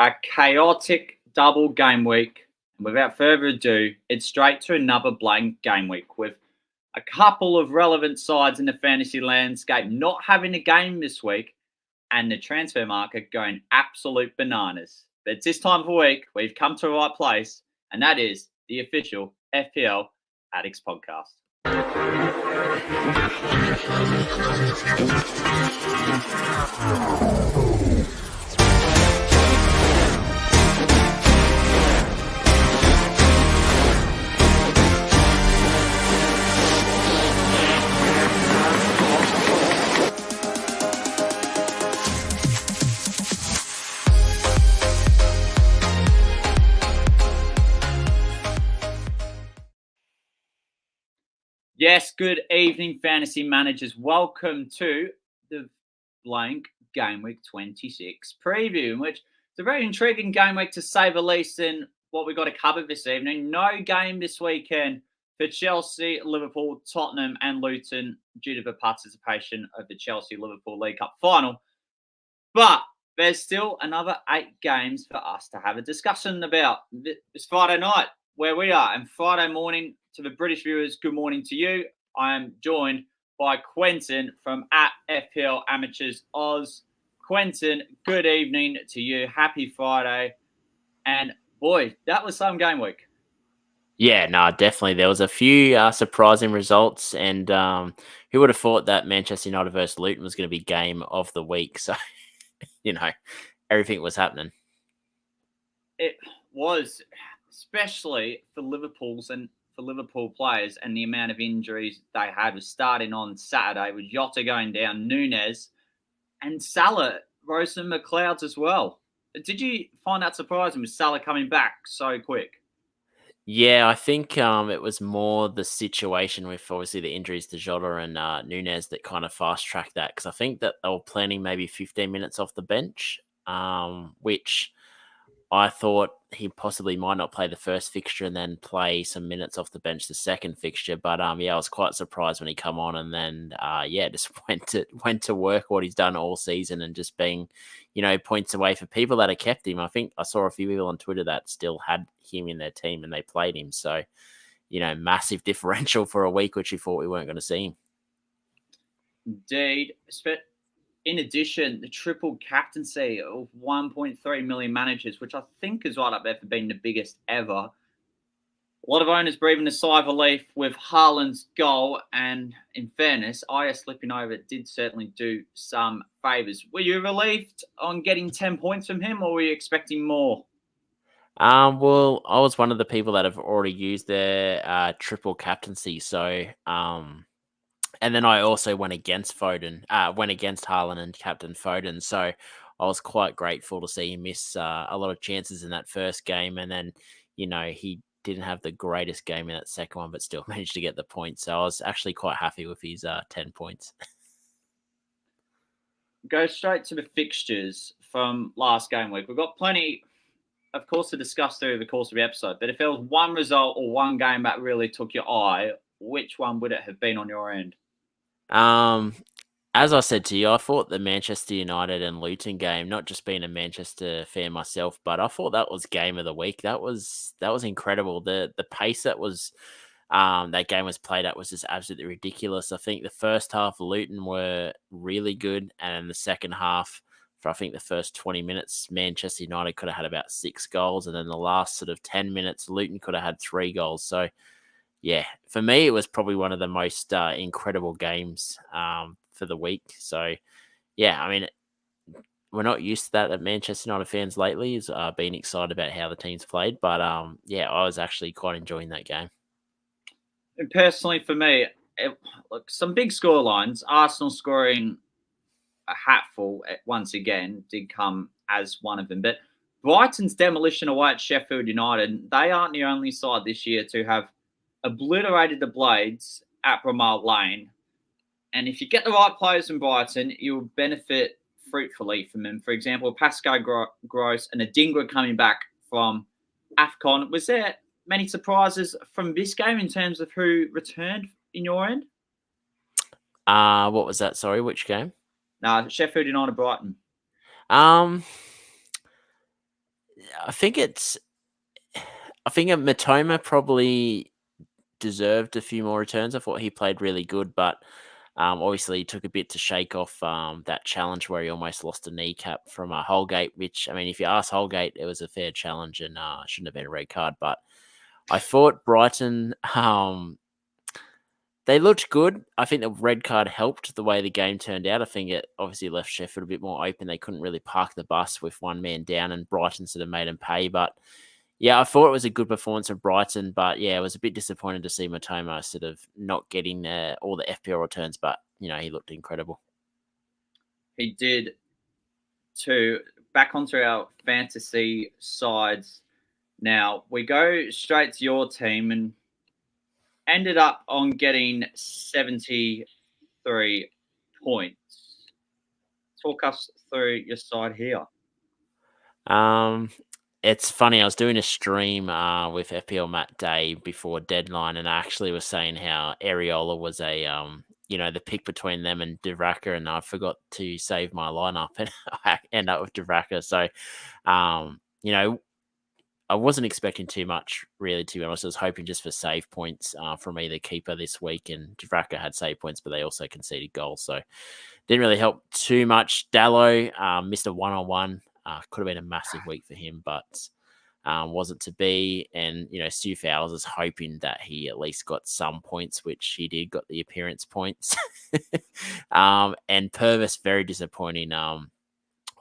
a chaotic double game week. And without further ado, it's straight to another blank game week with a couple of relevant sides in the fantasy landscape not having a game this week and the transfer market going absolute bananas. But it's this time of the week we've come to the right place, and that is the official FPL Addicts podcast. Yes, good evening, fantasy managers. Welcome to the blank Game Week 26 preview, in which it's a very intriguing game week to say the least in what we've got to cover this evening. No game this weekend for Chelsea, Liverpool, Tottenham and Luton due to the participation of the Chelsea-Liverpool League Cup final. But there's still another 8 games for us to have a discussion about this Friday night where we are. And Friday morning, to the British viewers, good morning to you. I am joined by Quentin from FPL Amateurs Oz. Quentin, good evening to you. Happy Friday. And boy, that was some game week. Yeah, no, definitely. There was a few surprising results, and who would have thought that Manchester United versus Luton was going to be game of the week? So, everything was happening. It was, especially for Liverpool players, and the amount of injuries they had was starting on Saturday with Jota going down, Núñez, and Salah rose from the clouds as well. Did you find that surprising with Salah coming back so quick? Yeah, I think it was more the situation with obviously the injuries to Jota and Núñez that kind of fast-tracked that, because I think that they were planning maybe 15 minutes off the bench, which I thought he possibly might not play the first fixture and then play some minutes off the bench the second fixture. But I was quite surprised when he come on and then just went to work what he's done all season and just being, points away for people that have kept him. I think I saw a few people on Twitter that still had him in their team and they played him. So, massive differential for a week, which you thought we weren't going to see him. Indeed. In addition, the triple captaincy of 1.3 million managers, which I think is right up there for being the biggest ever. A lot of owners breathing a sigh of relief with Haaland's goal. And in fairness, IS slipping over did certainly do some favours. Were you relieved on getting 10 points from him, or were you expecting more? Well, I was one of the people that have already used their triple captaincy. So, and then I also went against Haaland and Captain Foden. So I was quite grateful to see him miss a lot of chances in that first game. And then, he didn't have the greatest game in that second one, but still managed to get the points. So I was actually quite happy with his 10 points. Go straight to the fixtures from last game week. We've got plenty, of course, to discuss through the course of the episode. But if there was one result or one game that really took your eye, which one would it have been on your end? As I said to you, I thought the Manchester United and Luton game, not just being a Manchester fan myself, but I thought that was game of the week. That was incredible. The pace that was that game was played at was just absolutely ridiculous. I think the first half Luton were really good, and the second half, for I think the first 20 minutes, Manchester United could have had about 6 goals, and then the last sort of 10 minutes, Luton could have had 3 goals. So yeah, for me, it was probably one of the most incredible games for the week. So, yeah, we're not used to that at Manchester United fans lately, is being excited about how the teams played. But, I was actually quite enjoying that game. And personally, for me, some big scorelines. Arsenal scoring a hatful once again did come as one of them. But Brighton's demolition away at Sheffield United, they aren't the only side this year to have obliterated the Blades at Bramall Lane. And if you get the right players from Brighton, you'll benefit fruitfully from them. For example, Pascal Gross and Adingra coming back from AFCON. Was there many surprises from this game in terms of who returned in your end? What was that? Sorry, which game? Sheffield United Brighton. I think Matoma probably deserved a few more returns. I thought he played really good, but obviously he took a bit to shake off that challenge where he almost lost a kneecap from Holgate, which, I mean, if you ask Holgate, it was a fair challenge and shouldn't have been a red card. But I thought Brighton, they looked good. I think the red card helped the way the game turned out. I think it obviously left Sheffield a bit more open. They couldn't really park the bus with one man down, and Brighton sort of made them pay. But yeah, I thought it was a good performance of Brighton, but yeah, I was a bit disappointed to see Matoma sort of not getting all the FPL returns, but he looked incredible. He did too. Back onto our fantasy sides now. We go straight to your team and ended up on getting 73 points. Talk us through your side here. It's funny. I was doing a stream with FPL Matt Day before deadline, and I actually was saying how Areola was a the pick between them and Divraka, and I forgot to save my lineup, and I end up with Divraka. So, I wasn't expecting too much, really, to be honest. I was hoping just for save points from either keeper this week, and Divraka had save points, but they also conceded goals, so didn't really help too much. Dallo missed a one-on-one. Could have been a massive week for him, but wasn't to be. And, Stu Fowles is hoping that he at least got some points, which he did, got the appearance points. And Purvis, very disappointing. I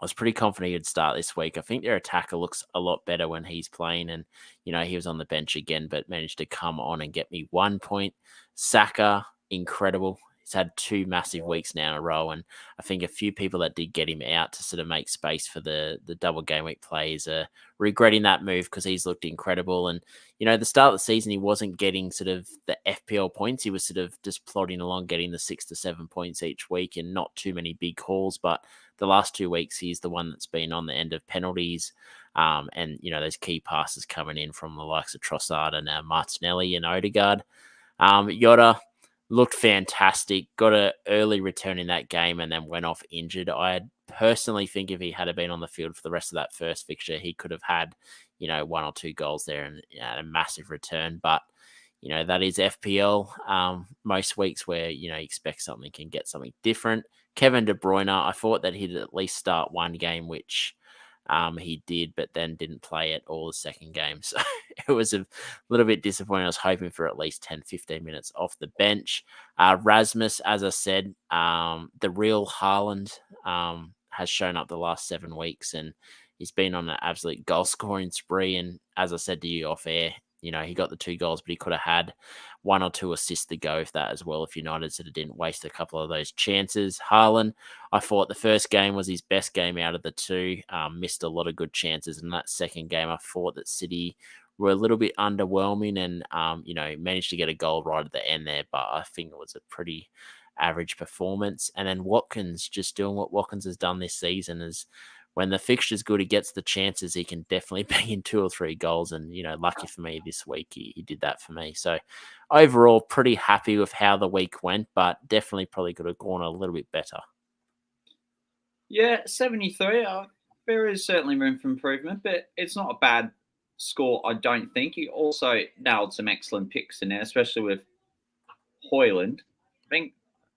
was pretty confident he'd start this week. I think their attacker looks a lot better when he's playing, and he was on the bench again, but managed to come on and get me 1 point. Saka, incredible. He's had 2 massive weeks now in a row, and I think a few people that did get him out to sort of make space for the double game week plays are regretting that move because he's looked incredible. And at the start of the season, he wasn't getting sort of the FPL points. He was sort of just plodding along, getting the 6 to 7 points each week, and not too many big hauls. But the last 2 weeks, he's the one that's been on the end of penalties, and those key passes coming in from the likes of Trossard and Martinelli and Odegaard. Yoda looked fantastic, got an early return in that game and then went off injured. I personally think if he had been on the field for the rest of that first fixture, he could have had, 1 or 2 goals there and a massive return. But, that is FPL. Most weeks where, you expect something can get something different. Kevin De Bruyne, I thought that he'd at least start one game, which he did, but then didn't play it all the second game. So it was a little bit disappointing. I was hoping for at least 10, 15 minutes off the bench. Rasmus, as I said, the real Haaland has shown up the last 7 weeks, and he's been on an absolute goal scoring spree. And as I said to you off air, he got the 2 goals, but he could have had 1 or 2 assists to go with that as well if United sort of didn't waste a couple of those chances. Haaland, I thought the first game was his best game out of the 2, missed a lot of good chances. In that second game, I thought that City were a little bit underwhelming and, managed to get a goal right at the end there, but I think it was a pretty average performance. And then Watkins, just doing what Watkins has done this season, is when the fixture's good, he gets the chances, he can definitely bang in 2 or 3 goals. And, lucky for me this week, he did that for me. So overall, pretty happy with how the week went, but definitely probably could have gone a little bit better. Yeah, 73. There is certainly room for improvement, but it's not a bad score, I don't think. You also nailed some excellent picks in there, especially with Hoyland. I think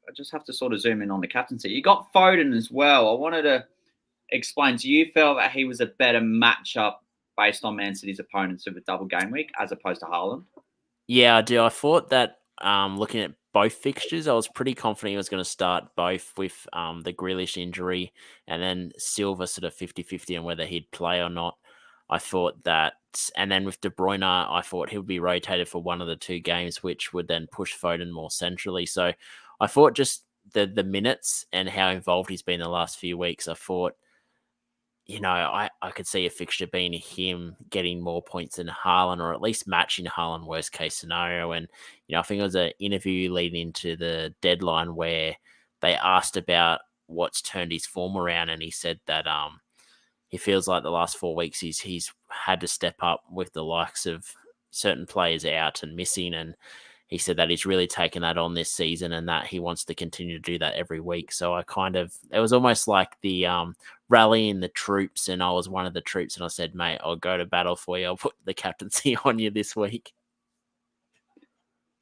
I just have to sort of zoom in on the captaincy. You got Foden as well. I wanted to explain, do you feel that he was a better matchup based on Man City's opponents of a double game week as opposed to Haaland? Yeah, I do. I thought that looking at both fixtures, I was pretty confident he was going to start both with the Grealish injury and then Silva sort of 50-50 on whether he'd play or not. I thought that, and then with De Bruyne, I thought he would be rotated for 1 of the 2 games, which would then push Foden more centrally. So I thought just the minutes and how involved he's been the last few weeks, I thought, I could see a fixture being him getting more points than Haaland, or at least matching Haaland worst case scenario. And, I think it was an interview leading into the deadline where they asked about what's turned his form around. And he said that he feels like the last 4 weeks he's had to step up with the likes of certain players out and missing. And he said that he's really taken that on this season and that he wants to continue to do that every week. So it was almost like the rallying the troops, and I was one of the troops, and I said, mate, I'll go to battle for you. I'll put the captaincy on you this week.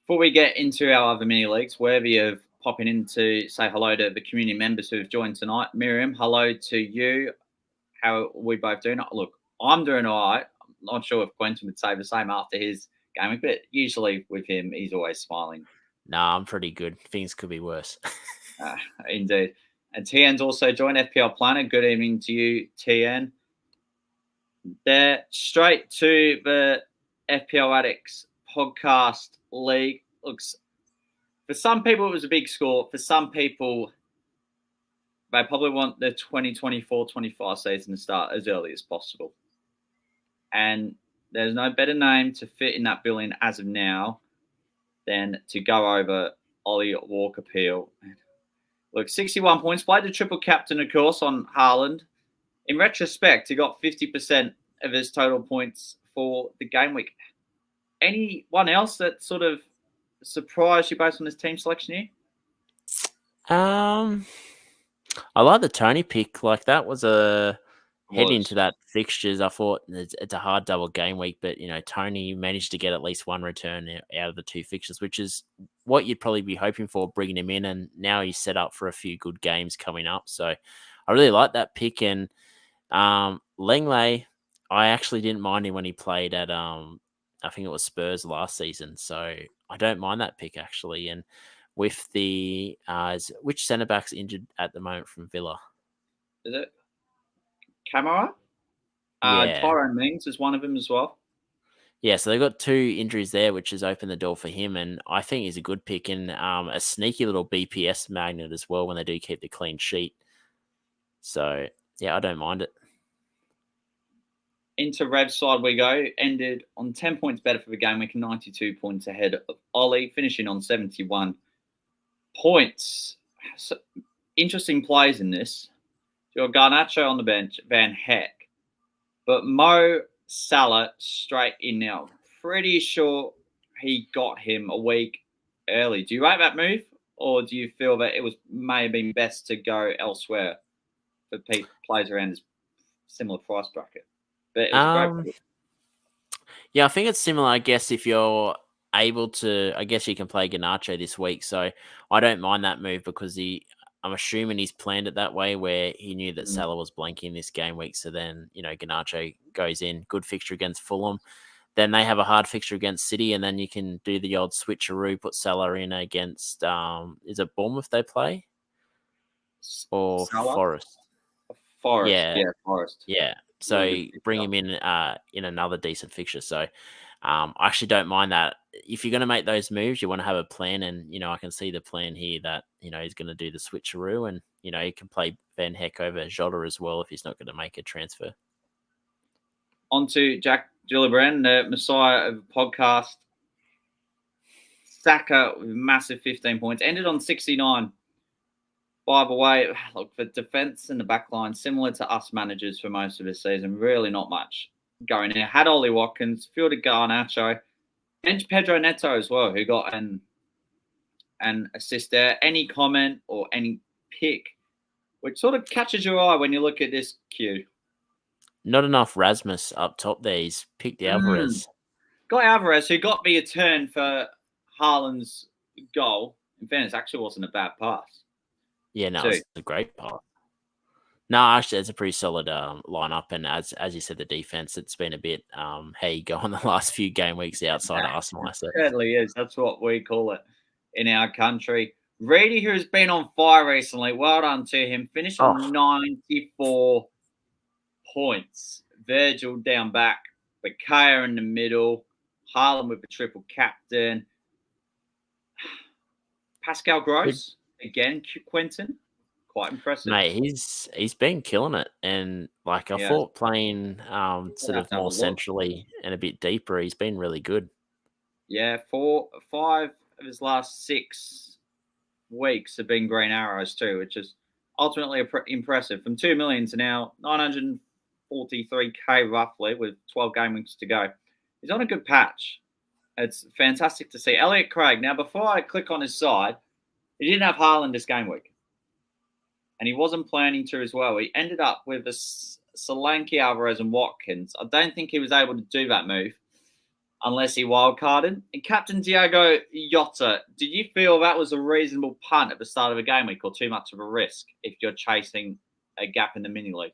Before we get into our other mini leagues, wherever you're popping in to say hello to the community members who have joined tonight. Miriam, hello to you. How are we both doing? Look, I'm doing all right. I'm not sure if Quentin would say the same after his game, but usually with him, he's always smiling. Nah, I'm pretty good. Things could be worse. Indeed. And TN's also joined, FPL Planner. Good evening to you, TN. They're straight to the FPL Addicts podcast league. Looks, for some people, it was a big score. For some people, they probably want the 2024-25 season to start as early as possible. And there's no better name to fit in that billing as of now than to go over Ollie Walker-Peel. Look, 61 points. Played the triple captain, of course, on Haaland. In retrospect, he got 50% of his total points for the game week. Anyone else that sort of surprised you based on this team selection here? I like the Tony pick. Like, that was a head into that fixtures. I thought it's a hard double game week, but Tony managed to get at least one return out of the two fixtures, which is what you'd probably be hoping for, bringing him in. And now he's set up for a few good games coming up. So I really like that pick. And Langley, I actually didn't mind him when he played at I think it was Spurs last season. So I don't mind that pick, actually. And with the which centre back's injured at the moment from Villa? Is it Camara? Yeah. Tyrone Mings is one of them as well. Yeah, so they've got two injuries there, which has opened the door for him, and I think he's a good pick and a sneaky little BPS magnet as well when they do keep the clean sheet. So, yeah, I don't mind it. Into Rev's side we go. Ended on 10 points better for the game week, 92 points ahead of Ollie, finishing on 71 points. So, interesting plays in this. You've got Garnacho on the bench, Van Heck. But Mo Salah straight in now. Pretty sure he got him a week early. Do you rate that move? Or do you feel that it may have been best to go elsewhere for players around this similar price bracket? But it was a great. Yeah, I think it's similar. I guess if you're able to, I guess you can play Garnacho this week. So I don't mind that move because I'm assuming he's planned it that way, where he knew that Salah was blanking this game week. So then, Garnacho goes in, good fixture against Fulham. Then they have a hard fixture against City, and then you can do the old switcheroo, put Salah in against, is it Bournemouth they play? Or Salah? Forest? Forest, yeah, Forest. Yeah. So bring him in another decent fixture. So I actually don't mind that. If you're going to make those moves, you want to have a plan. And, I can see the plan here that, he's going to do the switcheroo and, he can play Van Heck over Jota as well if he's not going to make a transfer. On to Jack Gillibrand, the messiah of the podcast. Saka with massive 15 points. Ended on 69. By the way, look, for defence and the back line, similar to us managers for most of the season, really not much going there. Had Ollie Watkins, fielded Garnacho, and Pedro Neto as well, who got an assist there. Any comment or any pick which sort of catches your eye when you look at this queue? Not enough Rasmus up top there. He's picked Alvarez. Got Alvarez, who got me a turn for Haaland's goal. In fairness, actually wasn't a bad pass. Yeah, no, it's a great pass. No, actually, it's a pretty solid lineup. And as you said, the defense, it's been a bit how you go on the last few game weeks outside Arsenal. It certainly is. That's what we call it in our country. Reedy, who's been on fire recently, well done to him. Finished on 94 points. Virgil down back, Bakaya in the middle, Haaland with the triple captain. Pascal Gross, again, Quentin. Quite impressive. Mate, he's been killing it. And I thought playing sort of more centrally and a bit deeper, he's been really good. Yeah, 5 of his last 6 weeks have been green arrows too, which is ultimately impressive. From 2 million to now 943k roughly, with 12 game weeks to go. He's on a good patch. It's fantastic to see. Elliot Craig. Now, before I click on his side, he didn't have Haaland this game week. And he wasn't planning to as well. He ended up with a Solanke, Alvarez, and Watkins. I don't think he was able to do that move unless he wildcarded. And Captain Diogo Jota, did you feel that was a reasonable punt at the start of a game week or too much of a risk if you're chasing a gap in the mini league?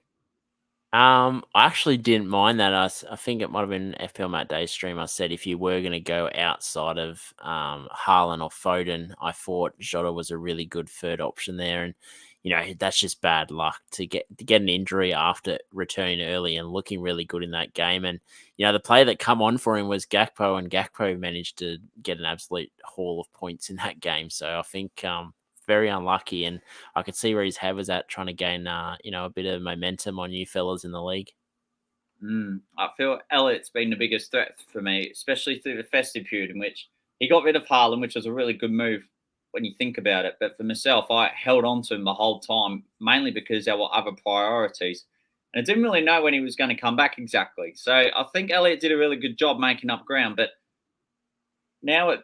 I actually didn't mind that. I think it might have been FPL Matt Day's stream. I said if you were going to go outside of Haaland or Foden, I thought Jota was a really good third option there. And that's just bad luck to get an injury after returning early and looking really good in that game. And the player that come on for him was Gakpo, and Gakpo managed to get an absolute haul of points in that game. So I think very unlucky, and I could see where his head was at, trying to gain a bit of momentum on you fellas in the league. I feel Elliot's been the biggest threat for me, especially through the festive period in which he got rid of Haaland, which was a really good move when you think about it. But for myself, I held on to him the whole time, mainly because there were other priorities. And I didn't really know when he was going to come back exactly. So I think Elliot did a really good job making up ground. But now it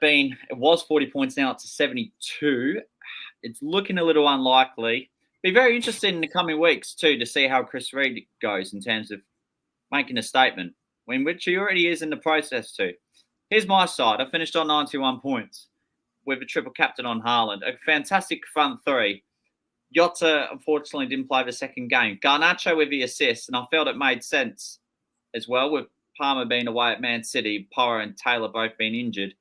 was 40 points, now it's 72. It's looking a little unlikely. Be very interested in the coming weeks too to see how Chris Reed goes in terms of making a statement, which he already is in the process too. Here's my side. I finished on 91 points with a triple captain on Haaland. A fantastic front three. Jota, unfortunately, didn't play the second game. Garnacho with the assist, and I felt it made sense as well with Palmer being away at Man City, Porro and Taylor both being injured.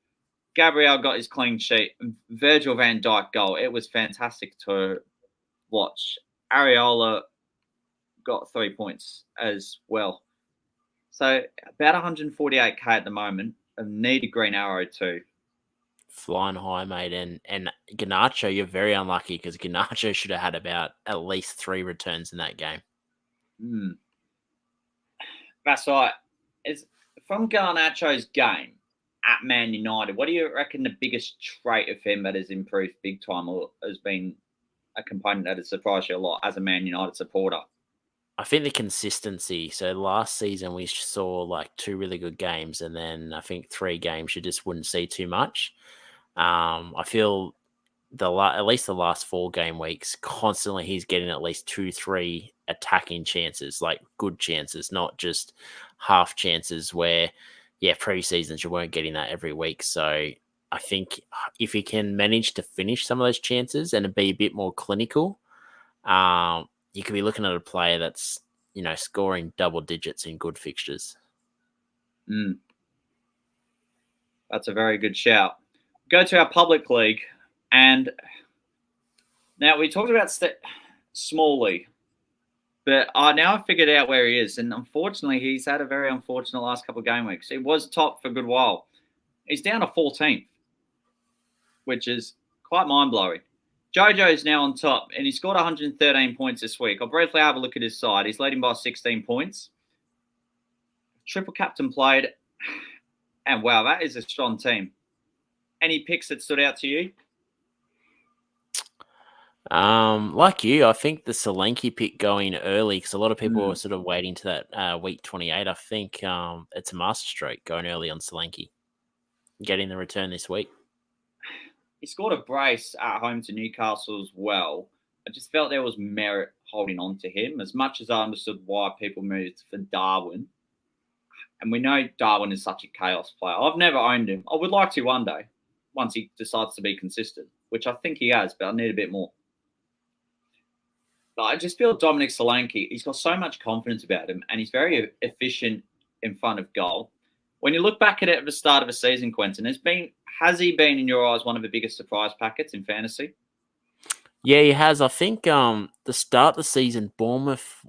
Gabriel got his clean sheet. Virgil van Dijk goal. It was fantastic to watch. Areola got 3 points as well. So about 148k at the moment. I need a green arrow too. Flying high, mate. And Garnacho, you're very unlucky because Garnacho should have had about at least 3 returns in that game. That's right. It's from Garnacho's game at Man United, what do you reckon the biggest trait of him that has improved big time or has been a component that has surprised you a lot as a Man United supporter? I think the consistency. So last season we saw like 2 really good games, and then I think 3 games you just wouldn't see too much. I feel at least the last 4 game weeks, constantly he's getting at least 2-3 attacking chances, like good chances, not just half chances where, pre-seasons you weren't getting that every week. So I think if he can manage to finish some of those chances and be a bit more clinical, you could be looking at a player that's, scoring double digits in good fixtures. That's a very good shout. Go to our public league, and now we talked about Smalley, but now I've figured out where he is, and unfortunately he's had a very unfortunate last couple of game weeks. He was top for a good while. He's down to 14th, which is quite mind-blowing. Jojo's now on top, and he scored 113 points this week. I'll briefly have a look at his side. He's leading by 16 points. Triple captain played, and wow, that is a strong team. Any picks that stood out to you? Like you, I think the Solanke pick going early, because a lot of people are sort of waiting to that week 28. I think it's a masterstroke going early on Solanke, getting the return this week. He scored a brace at home to Newcastle as well. I just felt there was merit holding on to him, as much as I understood why people moved for Darwin. And we know Darwin is such a chaos player. I've never owned him. I would like to one day, once he decides to be consistent, which I think he has, but I need a bit more. But I just feel Dominic Solanke, he's got so much confidence about him, and he's very efficient in front of goal. When you look back at it at the start of the season, Quentin, has he been, in your eyes, one of the biggest surprise packets in fantasy? Yeah, he has. I think the start of the season, Bournemouth,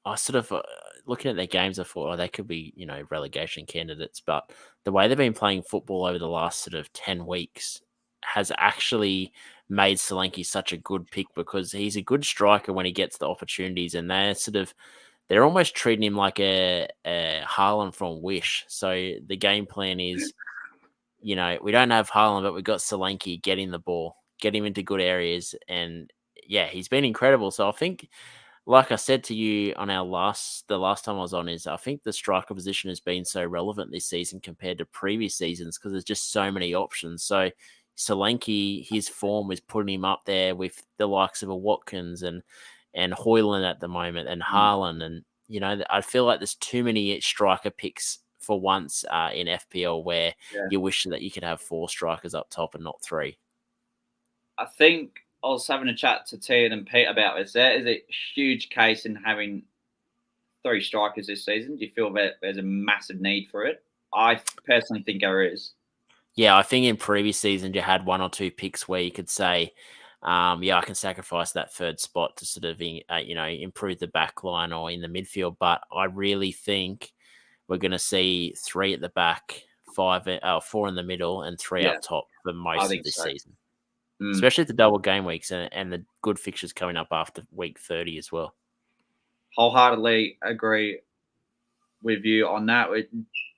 I sort of, looking at their games, I thought, they could be, relegation candidates. But the way they've been playing football over the last sort of 10 weeks has actually made Solanke such a good pick, because he's a good striker when he gets the opportunities, and they're almost treating him like a Haaland from Wish. So the game plan is, we don't have Haaland, but we've got Solanke getting the ball, get him into good areas. And yeah, he's been incredible. So I think like I said to you on the last time I was on, is I think the striker position has been so relevant this season compared to previous seasons because there's just so many options. So Solanke, his form is putting him up there with the likes of a Watkins and Hoyland at the moment and Haaland. And, I feel like there's too many striker picks for once in FPL where you wish that you could have 4 strikers up top and not 3. I think I was having a chat to Tian and Pete about this. There is a huge case in having 3 strikers this season. Do you feel that there's a massive need for it? I personally think there is. Yeah, I think in previous seasons you had 1 or 2 picks where you could say, I can sacrifice that 3rd spot to sort of, improve the back line or in the midfield. But I really think we're going to see 3 at the back, 4 in the middle, and 3 up top for most of this season. Especially the double game weeks and the good fixtures coming up after week 30 as well. Wholeheartedly agree with you on that.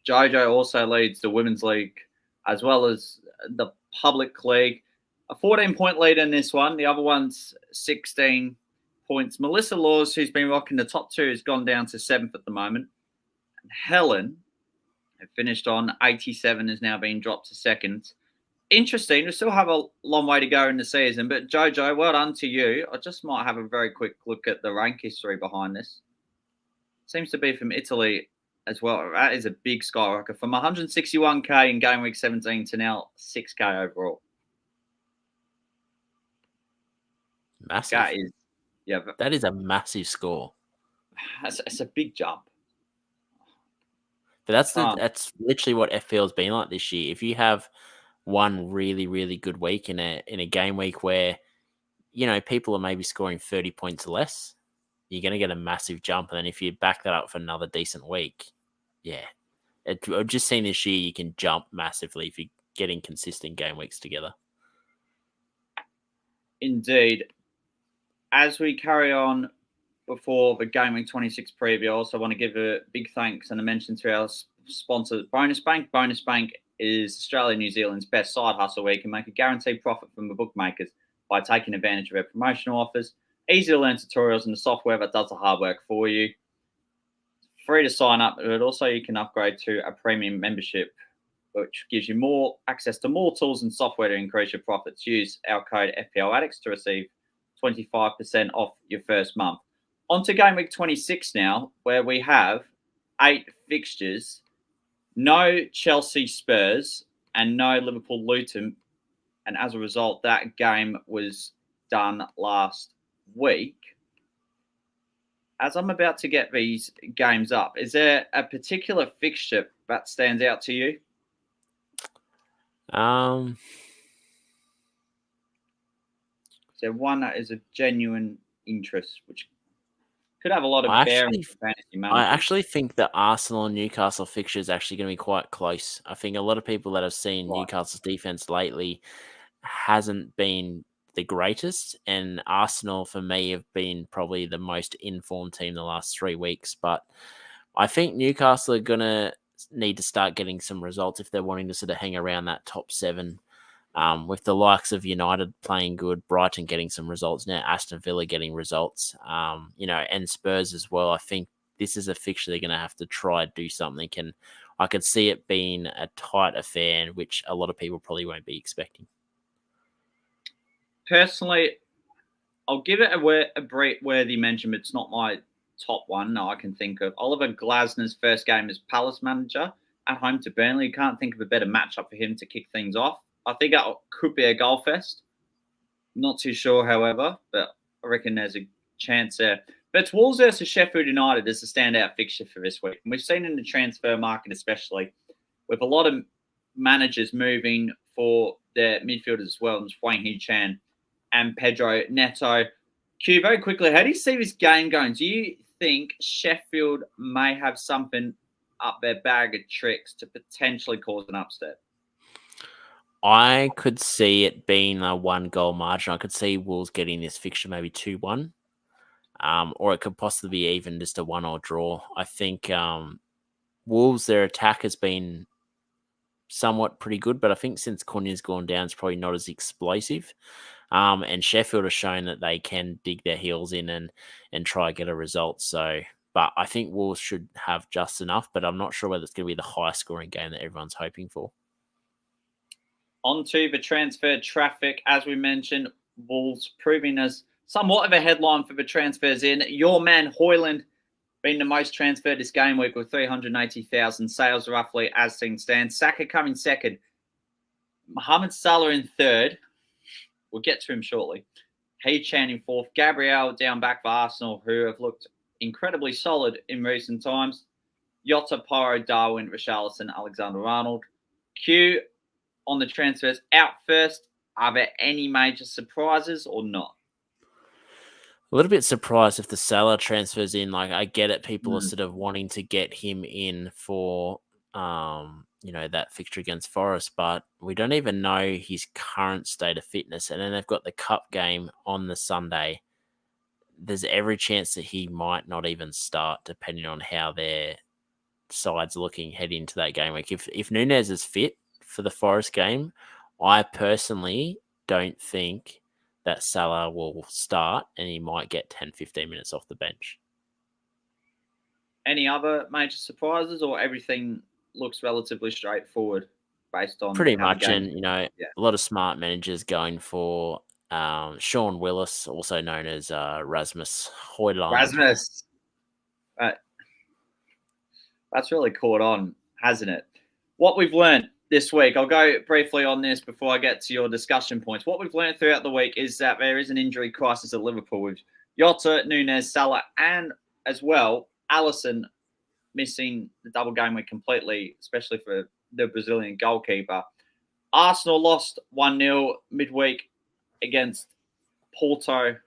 Jojo also leads the Women's League as well as the Public League. A 14-point lead in this one. The other one's 16 points. Melissa Laws, who's been rocking the top 2, has gone down to 7th at the moment. And Helen, who finished on 87, is now being dropped to 2nd. Interesting. We still have a long way to go in the season, but Jojo, well done to you. I just might have a very quick look at the rank history behind this. Seems to be from Italy as well. That is a big skyrocket from 161k in game week 17 to now 6k overall. Massive. That is a massive score. It's a big jump. But that's literally what FPL's been like this year. If you have one really, really good week in a game week where, people are maybe scoring 30 points less, you're going to get a massive jump. And then if you back that up for another decent week, I've just seen this year you can jump massively if you're getting consistent game weeks together. Indeed. As we carry on before the Game Week 26 preview, I also want to give a big thanks and a mention to our sponsor, Bonus Bank. Bonus Bank is Australia and New Zealand's best side hustle where you can make a guaranteed profit from the bookmakers by taking advantage of their promotional offers. Easy to learn tutorials and the software that does the hard work for you. Free to sign up, but also you can upgrade to a premium membership, which gives you more access to more tools and software to increase your profits. Use our code FPL Addicts to receive 25% off your first month. On to Game Week 26 now, where we have 8 fixtures. No Chelsea Spurs and no Liverpool Luton. And as a result, that game was done last week. As I'm about to get these games up, is there a particular fixture that stands out to you? Is there one that is of genuine interest, which could have a lot of bearing for fantasy managers? I actually think the Arsenal and Newcastle fixture is actually going to be quite close. I think a lot of people that have seen Newcastle's defense lately hasn't been the greatest, and Arsenal for me have been probably the most informed team the last 3 weeks. But I think Newcastle are going to need to start getting some results if they're wanting to sort of hang around that top 7. With the likes of United playing good, Brighton getting some results now, Aston Villa getting results, and Spurs as well. I think this is a fixture they're going to have to try to do something. And I could see it being a tight affair, which a lot of people probably won't be expecting. Personally, I'll give it a worthy mention, but it's not my top one. No, I can think of Oliver Glasner's first game as Palace manager at home to Burnley. You can't think of a better matchup for him to kick things off. I think that could be a goal fest. Not too sure, however, but I reckon there's a chance there. But it's Wolves versus Sheffield United as a standout fixture for this week. And we've seen in the transfer market, especially, with a lot of managers moving for their midfielders as well, and Wayne Hee-Chan and Pedro Neto. Q, very quickly, how do you see this game going? Do you think Sheffield may have something up their bag of tricks to potentially cause an upset? I could see it being a 1-goal margin. I could see Wolves getting this fixture maybe 2-1. Or it could possibly be even just a 1-1 draw. I think Wolves, their attack has been somewhat pretty good, but I think since Cunha's gone down, it's probably not as explosive. And Sheffield has shown that they can dig their heels in and try to get a result. So, but I think Wolves should have just enough, but I'm not sure whether it's going to be the high scoring game that everyone's hoping for. On to the transfer traffic. As we mentioned, Wolves proving as somewhat of a headline for the transfers in. Your man Hoyland being the most transferred this game week with 380,000 sales roughly as things stand. Saka coming second. Mohamed Salah in third. We'll get to him shortly. He-Chan in fourth. Gabriel down back for Arsenal, who have looked incredibly solid in recent times. Jota, Porro, Darwin, Richarlison, Alexander-Arnold. Q on the transfers out first. Are there any major surprises or not? A little bit surprised if the Salah transfers in. Like, I get it. People are sort of wanting to get him in for, that fixture against Forest, but we don't even know his current state of fitness. And then they've got the cup game on the Sunday. There's every chance that he might not even start, depending on how their side's looking heading into that game week. If Nunez is fit for the Forest game, I personally don't think that Salah will start, and he might get 10, 15 minutes off the bench. Any other major surprises, or everything looks relatively straightforward based on pretty much? And a lot of smart managers going for Sean Willis, also known as Rasmus Højlund. Rasmus. That's really caught on, hasn't it? What we've learned this week, I'll go briefly on this before I get to your discussion points. What we've learned throughout the week is that there is an injury crisis at Liverpool with Jota, Nunez, Salah, and as well, Alisson missing the double game week completely, especially for the Brazilian goalkeeper. Arsenal lost 1-0 midweek against Porto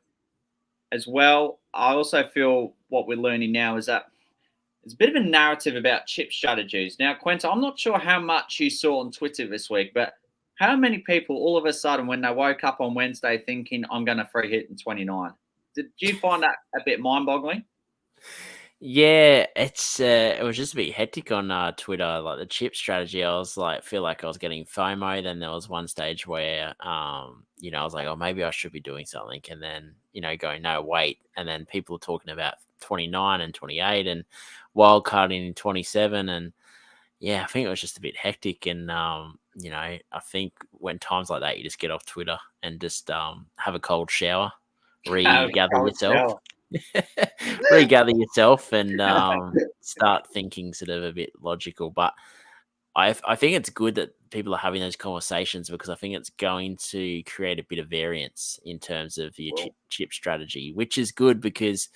as well. I also feel what we're learning now is that there's a bit of a narrative about chip strategies. Now, Quenta, I'm not sure how much you saw on Twitter this week, but how many people all of a sudden, when they woke up on Wednesday thinking, I'm going to free hit in 29? Did you find that a bit mind-boggling? Yeah, it was just a bit hectic on Twitter. Like the chip strategy, I was like, feel like I was getting FOMO. Then there was one stage where, I was like, oh, maybe I should be doing something. And then, going, no, wait. And then people are talking about 29 and 28 and wild carding in 27. And yeah, I think it was just a bit hectic. And, I think when times like that, you just get off Twitter and just have a cold shower, regather yourself. Regather yourself and start thinking sort of a bit logical. But I think it's good that people are having those conversations, because I think it's going to create a bit of variance in terms of your chip strategy, which is good because,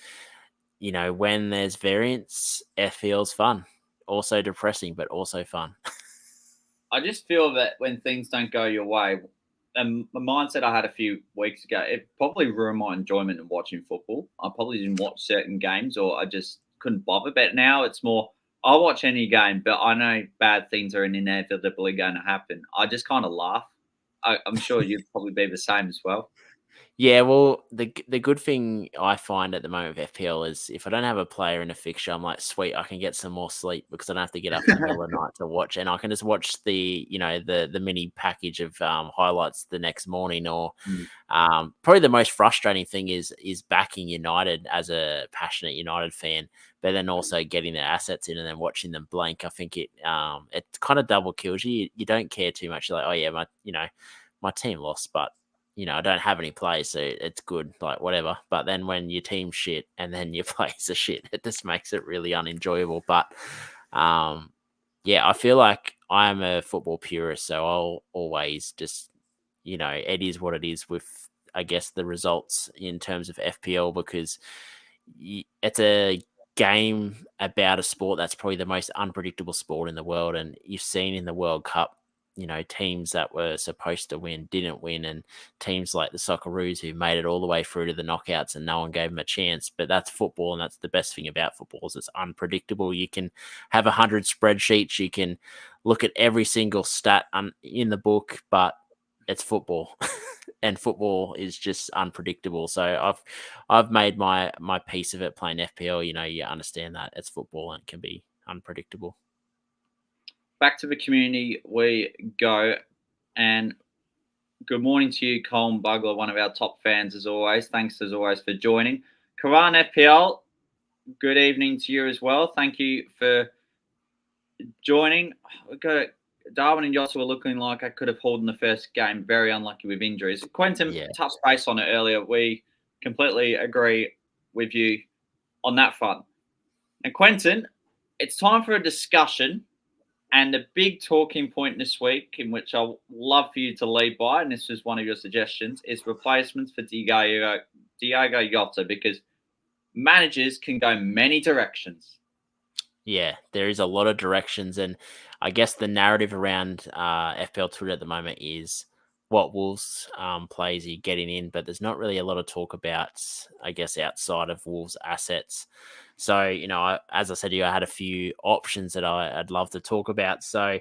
when there's variance, FPL's fun. Also depressing, but also fun. I just feel that when things don't go your way, and the mindset I had a few weeks ago, it probably ruined my enjoyment in watching football. I probably didn't watch certain games, or I just couldn't bother. But now it's more, I'll watch any game, but I know bad things are inevitably going to happen. I just kind of laugh. I'm sure you'd probably be the same as well. Yeah, well, the good thing I find at the moment with FPL is if I don't have a player in a fixture, I'm like, sweet, I can get some more sleep because I don't have to get up in the middle of the night to watch, and I can just watch the mini package of highlights the next morning. Or probably the most frustrating thing is backing United as a passionate United fan, but then also getting their assets in and then watching them blank. I think it kind of double kills you. You don't care too much. You're like, oh yeah, my team lost, but I don't have any plays, so it's good, like whatever. But then when your team's shit and then your plays are shit, it just makes it really unenjoyable. But I feel like I'm a football purist, so I'll always just, it is what it is with, I guess, the results in terms of FPL, because it's a game about a sport that's probably the most unpredictable sport in the world. And you've seen in the World Cup, teams that were supposed to win didn't win, and teams like the Socceroos who made it all the way through to the knockouts and no one gave them a chance. But that's football, and that's the best thing about football is it's unpredictable. You can have 100 spreadsheets, you can look at every single stat in the book, but it's football. And football is just unpredictable. So I've made my piece of it playing FPL. You understand that it's football and it can be unpredictable. Back to the community we go, and Good morning to you, Colin Bugler, one of our top fans as always. Thanks as always for joining. Karan FPL, good evening to you as well. Thank you for joining. We've got Darwin and Yoss were looking like I could have hauled in the first game. Very unlucky with injuries. Quentin touched base on it earlier. We completely agree with you on that front. And Quentin, it's time for a discussion. And the big talking point this week, in which I'd love for you to lead by, and this is one of your suggestions, is replacements for Diogo Jota, because managers can go many directions. Yeah, there is a lot of directions, and I guess the narrative around FPL Twitter at the moment is what Wolves plays are you getting in, but there's not really a lot of talk about, I guess, outside of Wolves assets. So, as I said to you, I had a few options that I'd love to talk about. So,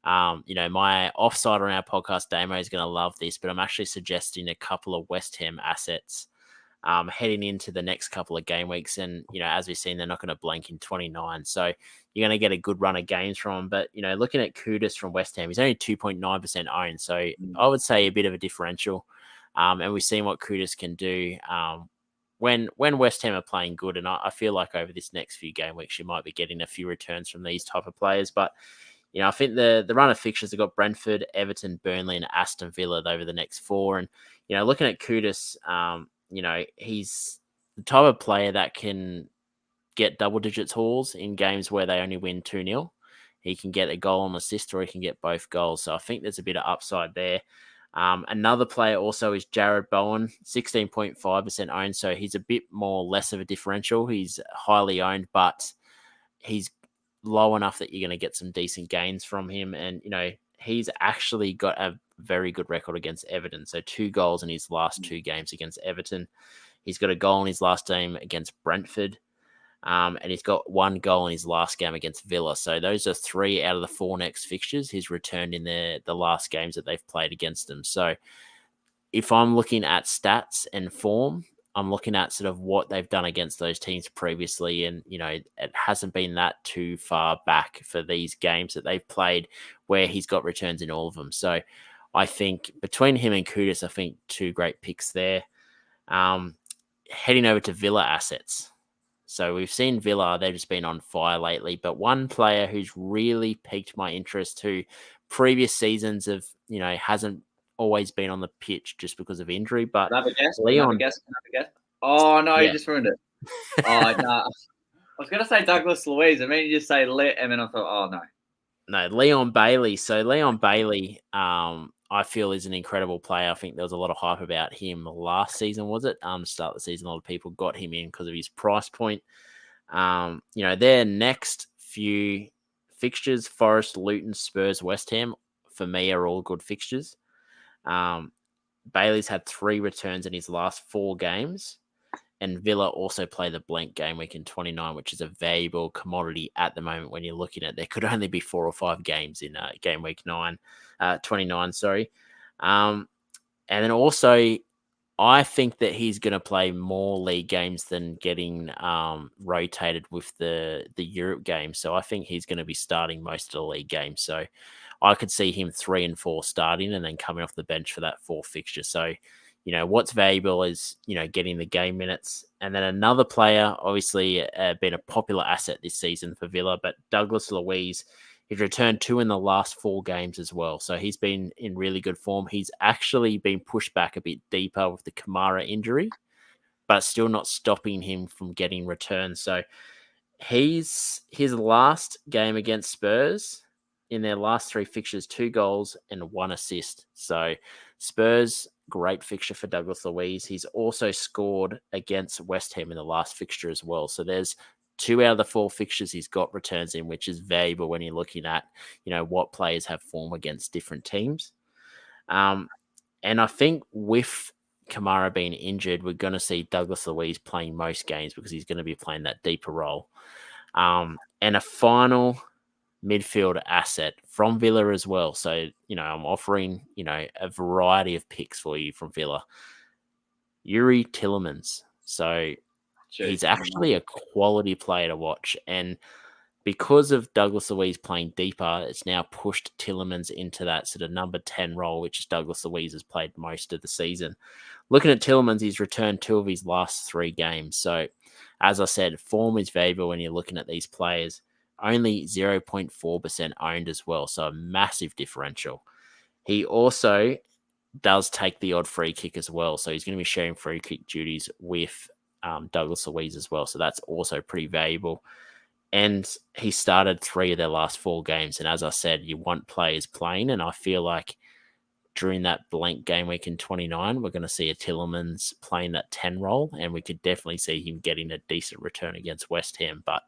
my offside on our podcast, Damo, is going to love this, but I'm actually suggesting a couple of West Ham assets heading into the next couple of game weeks. And, as we've seen, they're not going to blank in 29. So you're going to get a good run of games from them. But, looking at Kudus from West Ham, he's only 2.9% owned. So I would say a bit of a differential. And we've seen what Kudus can do when West Ham are playing good. And I feel like over this next few game weeks, you might be getting a few returns from these type of players. But, I think the run of fixtures have got Brentford, Everton, Burnley, and Aston Villa over the next 4. And, looking at Kudus, he's the type of player that can get double digits hauls in games where they only win 2-0. He can get a goal and assist, or he can get both goals. So I think there's a bit of upside there. Another player also is Jared Bowen, 16.5% owned. So he's a bit more less of a differential. He's highly owned, but he's low enough that you're going to get some decent gains from him. And, he's actually got a very good record against Everton. So 2 goals in his last 2 games against Everton. He's got a goal in his last game against Brentford. And he's got 1 goal in his last game against Villa. So those are 3 out of the 4 next fixtures he's returned in the last games that they've played against him. So if I'm looking at stats and form, I'm looking at sort of what they've done against those teams previously. And, it hasn't been that too far back for these games that they've played where he's got returns in all of them. So I think between him and Kudus, I think 2 great picks there. Heading over to Villa assets. So we've seen Villa, they've just been on fire lately. But one player who's really piqued my interest, who previous seasons have, hasn't always been on the pitch just because of injury. But Can I have a guess? Leon, Oh, no, Yeah. you just ruined it. Oh, no. I was going to say Douglas Luiz. I mean, you just say Lit, and then I thought, oh, no. No, Leon Bailey. So Leon Bailey, I feel is an incredible player. I think there was a lot of hype about him last season, was it? To start the season, a lot of people got him in because of his price point. Their next few fixtures, Forest, Luton, Spurs, West Ham, for me are all good fixtures. Bailey's had 3 returns in his last 4 games. And Villa also play the blank game week in 29, which is a valuable commodity at the moment when you're looking at there could only be 4 or 5 games in game week 29. Sorry. And then also, I think that he's going to play more league games than getting rotated with the Europe game. So I think he's going to be starting most of the league games. So I could see him 3 and 4 starting and then coming off the bench for that 4th fixture. So what's valuable is, getting the game minutes. And then another player, obviously been a popular asset this season for Villa, but Douglas Luiz, he's returned 2 in the last 4 games as well. So he's been in really good form. He's actually been pushed back a bit deeper with the Kamara injury, but still not stopping him from getting returns. So his last game against Spurs, in their last 3 fixtures, 2 goals and 1 assist. So Spurs, great fixture for Douglas Luiz. He's also scored against West Ham in the last fixture as well. So there's 2 out of the 4 fixtures he's got returns in, which is valuable when you're looking at, what players have form against different teams. And I think with Kamara being injured, we're going to see Douglas Luiz playing most games because he's going to be playing that deeper role. And a final midfield asset from Villa as well. So, I'm offering, a variety of picks for you from Villa. Yuri Tillemans. So he's actually a quality player to watch. And because of Douglas Luiz playing deeper, it's now pushed Tillemans into that sort of number 10 role, which is Douglas Luiz has played most of the season. Looking at Tillemans, he's returned 2 of his last 3 games. So, as I said, form is valuable when you're looking at these players. Only 0.4% owned as well, so a massive differential. He also does take the odd free kick as well, so he's going to be sharing free kick duties with Douglas Luiz as well, so that's also pretty valuable. And he started 3 of their last 4 games, and as I said, you want players playing, and I feel like during that blank game week in 29, we're going to see a Tillemans playing that 10 role, and we could definitely see him getting a decent return against West Ham. But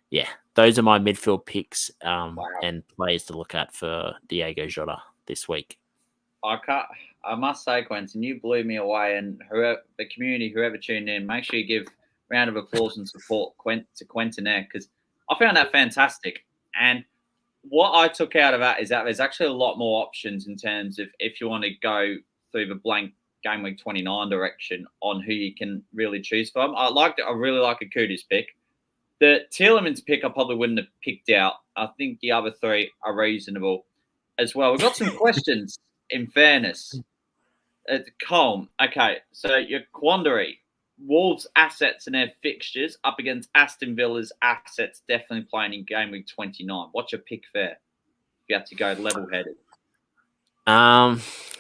yeah, those are my midfield picks and players to look at for Diego Jota this week. I must say, Quentin, you blew me away, and the community, whoever tuned in, make sure you give a round of applause and support to Quentin there, because I found that fantastic. And what I took out of that is that there's actually a lot more options in terms of if you want to go through the blank game week 29 direction on who you can really choose from. I really like a Kudus pick. The Tillemans pick I probably wouldn't have picked out. I think the other 3 are reasonable as well. We've got some questions, in fairness. Colm, okay, so your quandary. Wolves' assets and their fixtures up against Aston Villa's assets definitely playing in game week 29. What's your pick there? You have to go level-headed.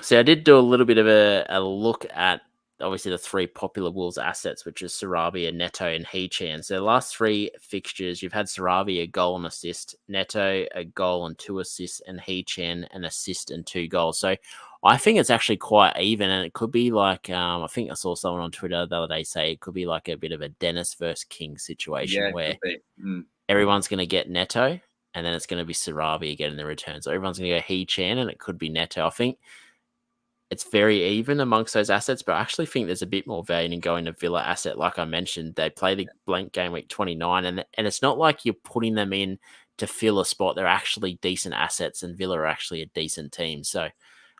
So I did do a little bit of a look at obviously the 3 popular Wolves assets, which is Sarabia, Neto, and Hechan. So the last 3 fixtures, you've had Sarabia a goal and assist, Neto a goal and 2 assists, and Hechan an assist and 2 goals. So I think it's actually quite even, and it could be like I think I saw someone on Twitter the other day say it could be like a bit of a Dennis versus King situation where everyone's going to get Neto, and then it's going to be Sarabia getting the return. So everyone's going to go Hechan, and it could be Neto. I think it's very even amongst those assets, but I actually think there's a bit more value in going to Villa asset. Like I mentioned, they play the blank game week 29, and it's not like you're putting them in to fill a spot. They're actually decent assets, and Villa are actually a decent team. So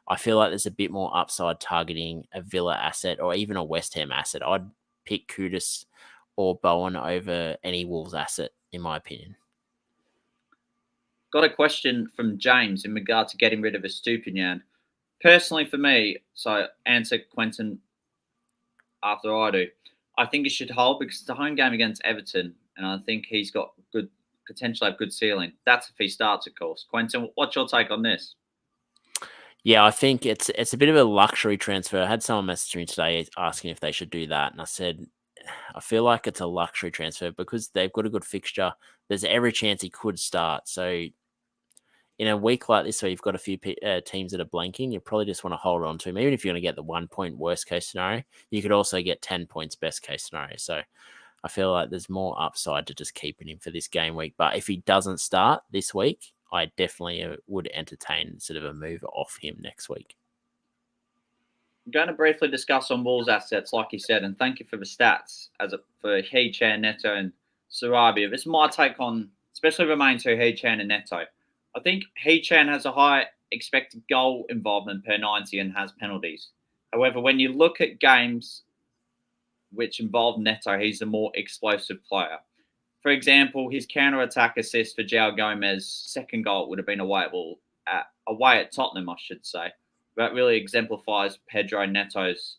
I feel like there's a bit more upside targeting a Villa asset or even a West Ham asset. I'd pick Kudus or Bowen over any Wolves asset, in my opinion. Got a question from James in regard to getting rid of a Stupinian. Personally, for me, so answer Quentin after I do. I think he should hold because it's a home game against Everton, and I think he's got good potential, have good ceiling. That's if he starts, of course. Quentin, what's your take on this? Yeah, I think it's a bit of a luxury transfer. I had someone message me today asking if they should do that, and I said I feel like it's a luxury transfer because they've got a good fixture. There's every chance he could start. So in a week like this where you've got a few teams that are blanking, you probably just want to hold on to him. Even if you're going to get the 1 point worst case scenario, you could also get 10 points best case scenario. So I feel like there's more upside to just keeping him for this game week. But if he doesn't start this week, I definitely would entertain sort of a move off him next week. I'm going to briefly discuss on Wolves assets, like you said, and thank you for the stats for Hechan, Neto, and Sarabia. This is my take on, especially the main 2, Hechan and Neto. I think Hechan has a high expected goal involvement per 90 and has penalties. However, when you look at games which involve Neto, he's a more explosive player. For example, his counter-attack assist for jkozym's second goal would have been away at Tottenham, I should say. That really exemplifies Pedro Neto's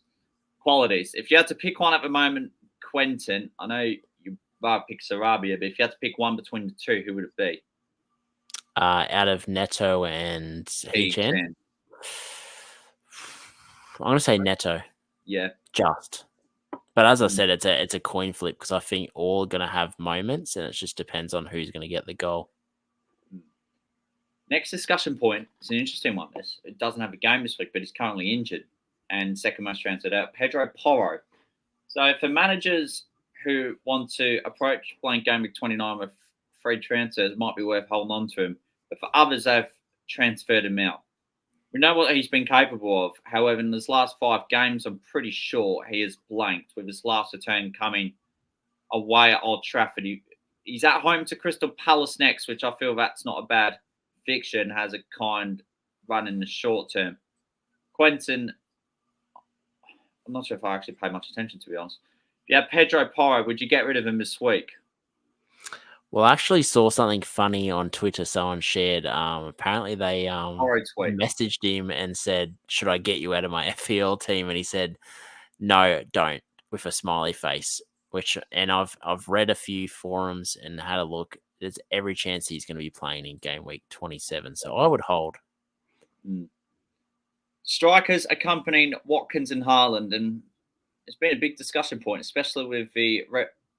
qualities. If you had to pick one at the moment, Quentin, I know you rather pick Sarabia, but if you had to pick one between the 2, who would it be? Out of Neto and Hechan, I'm going to say Neto. Yeah. Just. But as I said, it's a coin flip because I think all are going to have moments, and it just depends on who's going to get the goal. Next discussion point is an interesting one. It doesn't have a game this week, but he's currently injured and second most transferred out. Pedro Porro. So for managers who want to approach blank game week 29 with free transfers, it might be worth holding on to him. But for others, they've transferred him out. We know what he's been capable of. However, in his last 5 games, I'm pretty sure he is blanked, with his last return coming away at Old Trafford. He's at home to Crystal Palace next, which I feel that's not a bad fixture and has a kind run in the short term. Quentin, I'm not sure if I actually paid much attention, to be honest. If you had Pedro Porro, would you get rid of him this week? Well, I actually saw something funny on Twitter. Someone shared. Apparently, they Horrid tweet. messaged him and said, "Should I get you out of my FPL team?" And he said, "No, don't," with a smiley face. And I've read a few forums and had a look. There's every chance he's going to be playing in game week 27. So I would hold. Strikers accompanying Watkins and Haaland, and it's been a big discussion point, especially with the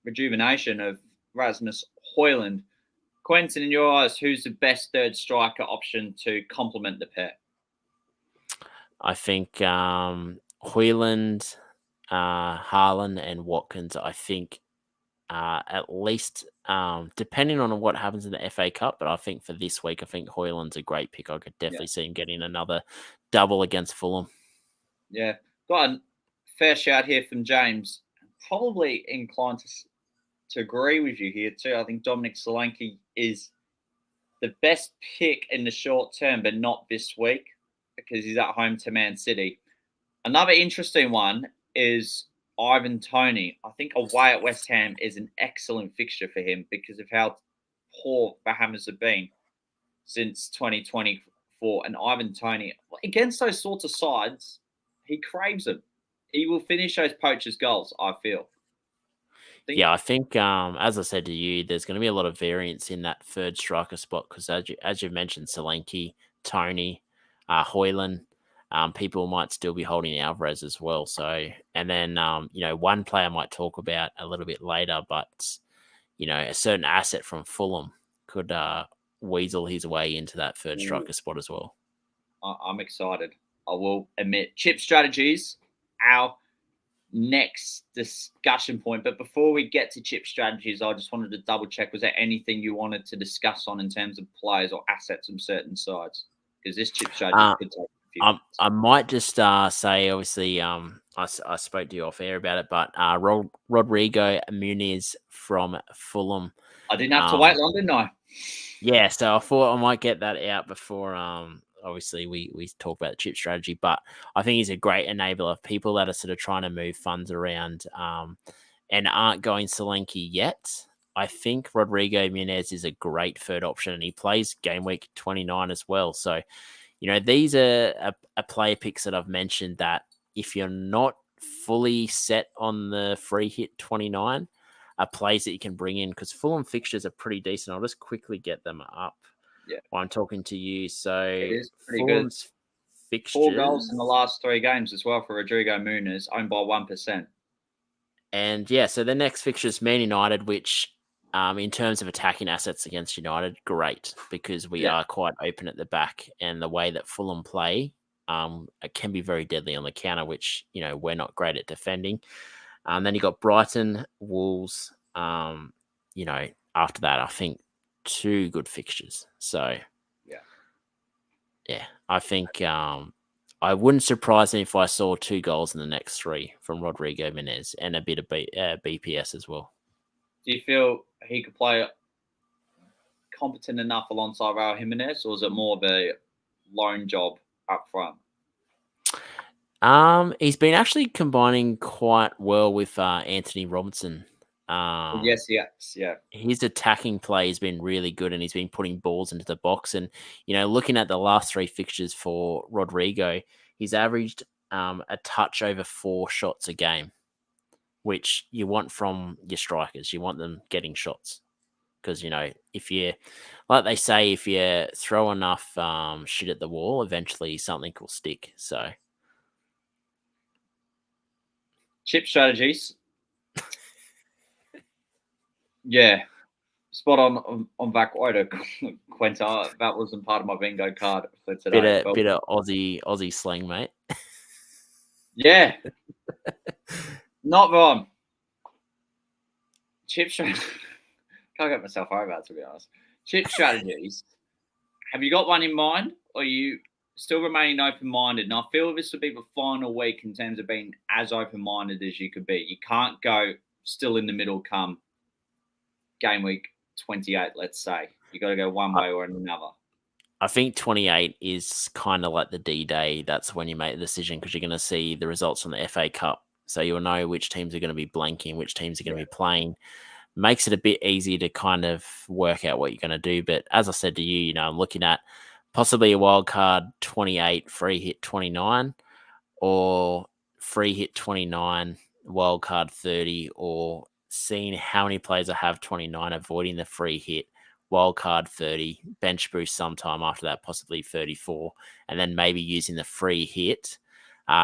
rejuvenation of Rasmus Højlund. Quentin, in your eyes, who's the best third striker option to complement the pair? I think Højlund, Haaland, and Watkins. I think at least depending on what happens in the FA Cup, but I think for this week, I think Højlund's a great pick. I could definitely see him getting another double against Fulham. Yeah, got a fair shout here from James. Probably inclined to agree with you here too. I think Dominic Solanke is the best pick in the short term, but not this week because he's at home to Man City. Another interesting one is Ivan Toney. I think away at West Ham is an excellent fixture for him because of how poor the Hammers have been since 2024. And Ivan Toney, against those sorts of sides, he craves them. He will finish those poachers' goals, I feel. I think, as I said to you, there's going to be a lot of variance in that third striker spot because, as you mentioned, Solanke, Toney, Højlund, people might still be holding Alvarez as well. So, and then, one player I might talk about a little bit later, but, a certain asset from Fulham could weasel his way into that third striker spot as well. I'm excited. I will admit, chip strategies, our next discussion point. But before we get to chip strategies, I just wanted to double check. Was there anything you wanted to discuss on in terms of players or assets from certain sides? Because this chip strategy could take a few minutes. I might just say, obviously, I spoke to you off air about it, but Rodrigo Muniz from Fulham. I didn't have to wait long, didn't I? Yeah, so I thought I might get that out before obviously we talk about the chip strategy, but I think he's a great enabler of people that are sort of trying to move funds around and aren't going Solanke yet. I think Rodrigo Muniz is a great third option, and he plays game week 29 as well. So, these are a player picks that I've mentioned that if you're not fully set on the free hit 29, are plays that you can bring in because Fulham fixtures are pretty decent. I'll just quickly get them up. Yeah, while I'm talking to you. So it is pretty Fulham's good. Fixtures, 4 goals in the last 3 games as well for Rodrigo Muniz, owned by 1%. And so the next fixture is Man United, which in terms of attacking assets against United, great because we are quite open at the back, and the way that Fulham play it can be very deadly on the counter, which we're not great at defending. Then you got Brighton, Wolves. After that, I think 2 good fixtures. So, I think I wouldn't surprise me if I saw 2 goals in the next 3 from Rodrigo Muniz and a bit of BPS as well. Do you feel he could play competent enough alongside Raul Jimenez, or is it more of a lone job up front? He's been actually combining quite well with Anthony Robinson. Yes, yeah. His attacking play has been really good, and he's been putting balls into the box. And looking at the last 3 fixtures for Rodrigo, he's averaged a touch over 4 shots a game, which you want from your strikers. You want them getting shots because if you, like they say, if you throw enough shit at the wall, eventually something will stick. So, chip strategies. Yeah, spot on back order, Quenta. That wasn't part of my bingo card for today. Bit of Aussie slang, mate. Yeah, not wrong. Chip strategy. Can't get myself over that, to be honest. Chip strategies. Have you got one in mind, or are you still remaining open-minded? And I feel this would be the final week in terms of being as open-minded as you could be. You can't go still in the middle come game week 28, let's say. You got to go one way or another. I think 28 is kind of like the D-Day. That's when you make the decision because you're going to see the results from the FA Cup. So you'll know which teams are going to be blanking, which teams are going to be playing. makes it a bit easy to kind of work out what you're going to do. But as I said to you, I'm looking at possibly a wild card 28, free hit 29, or free hit 29, wild card 30, or seeing how many players I have 29, avoiding the free hit, wild card 30, bench boost sometime after that, possibly 34, and then maybe using the free hit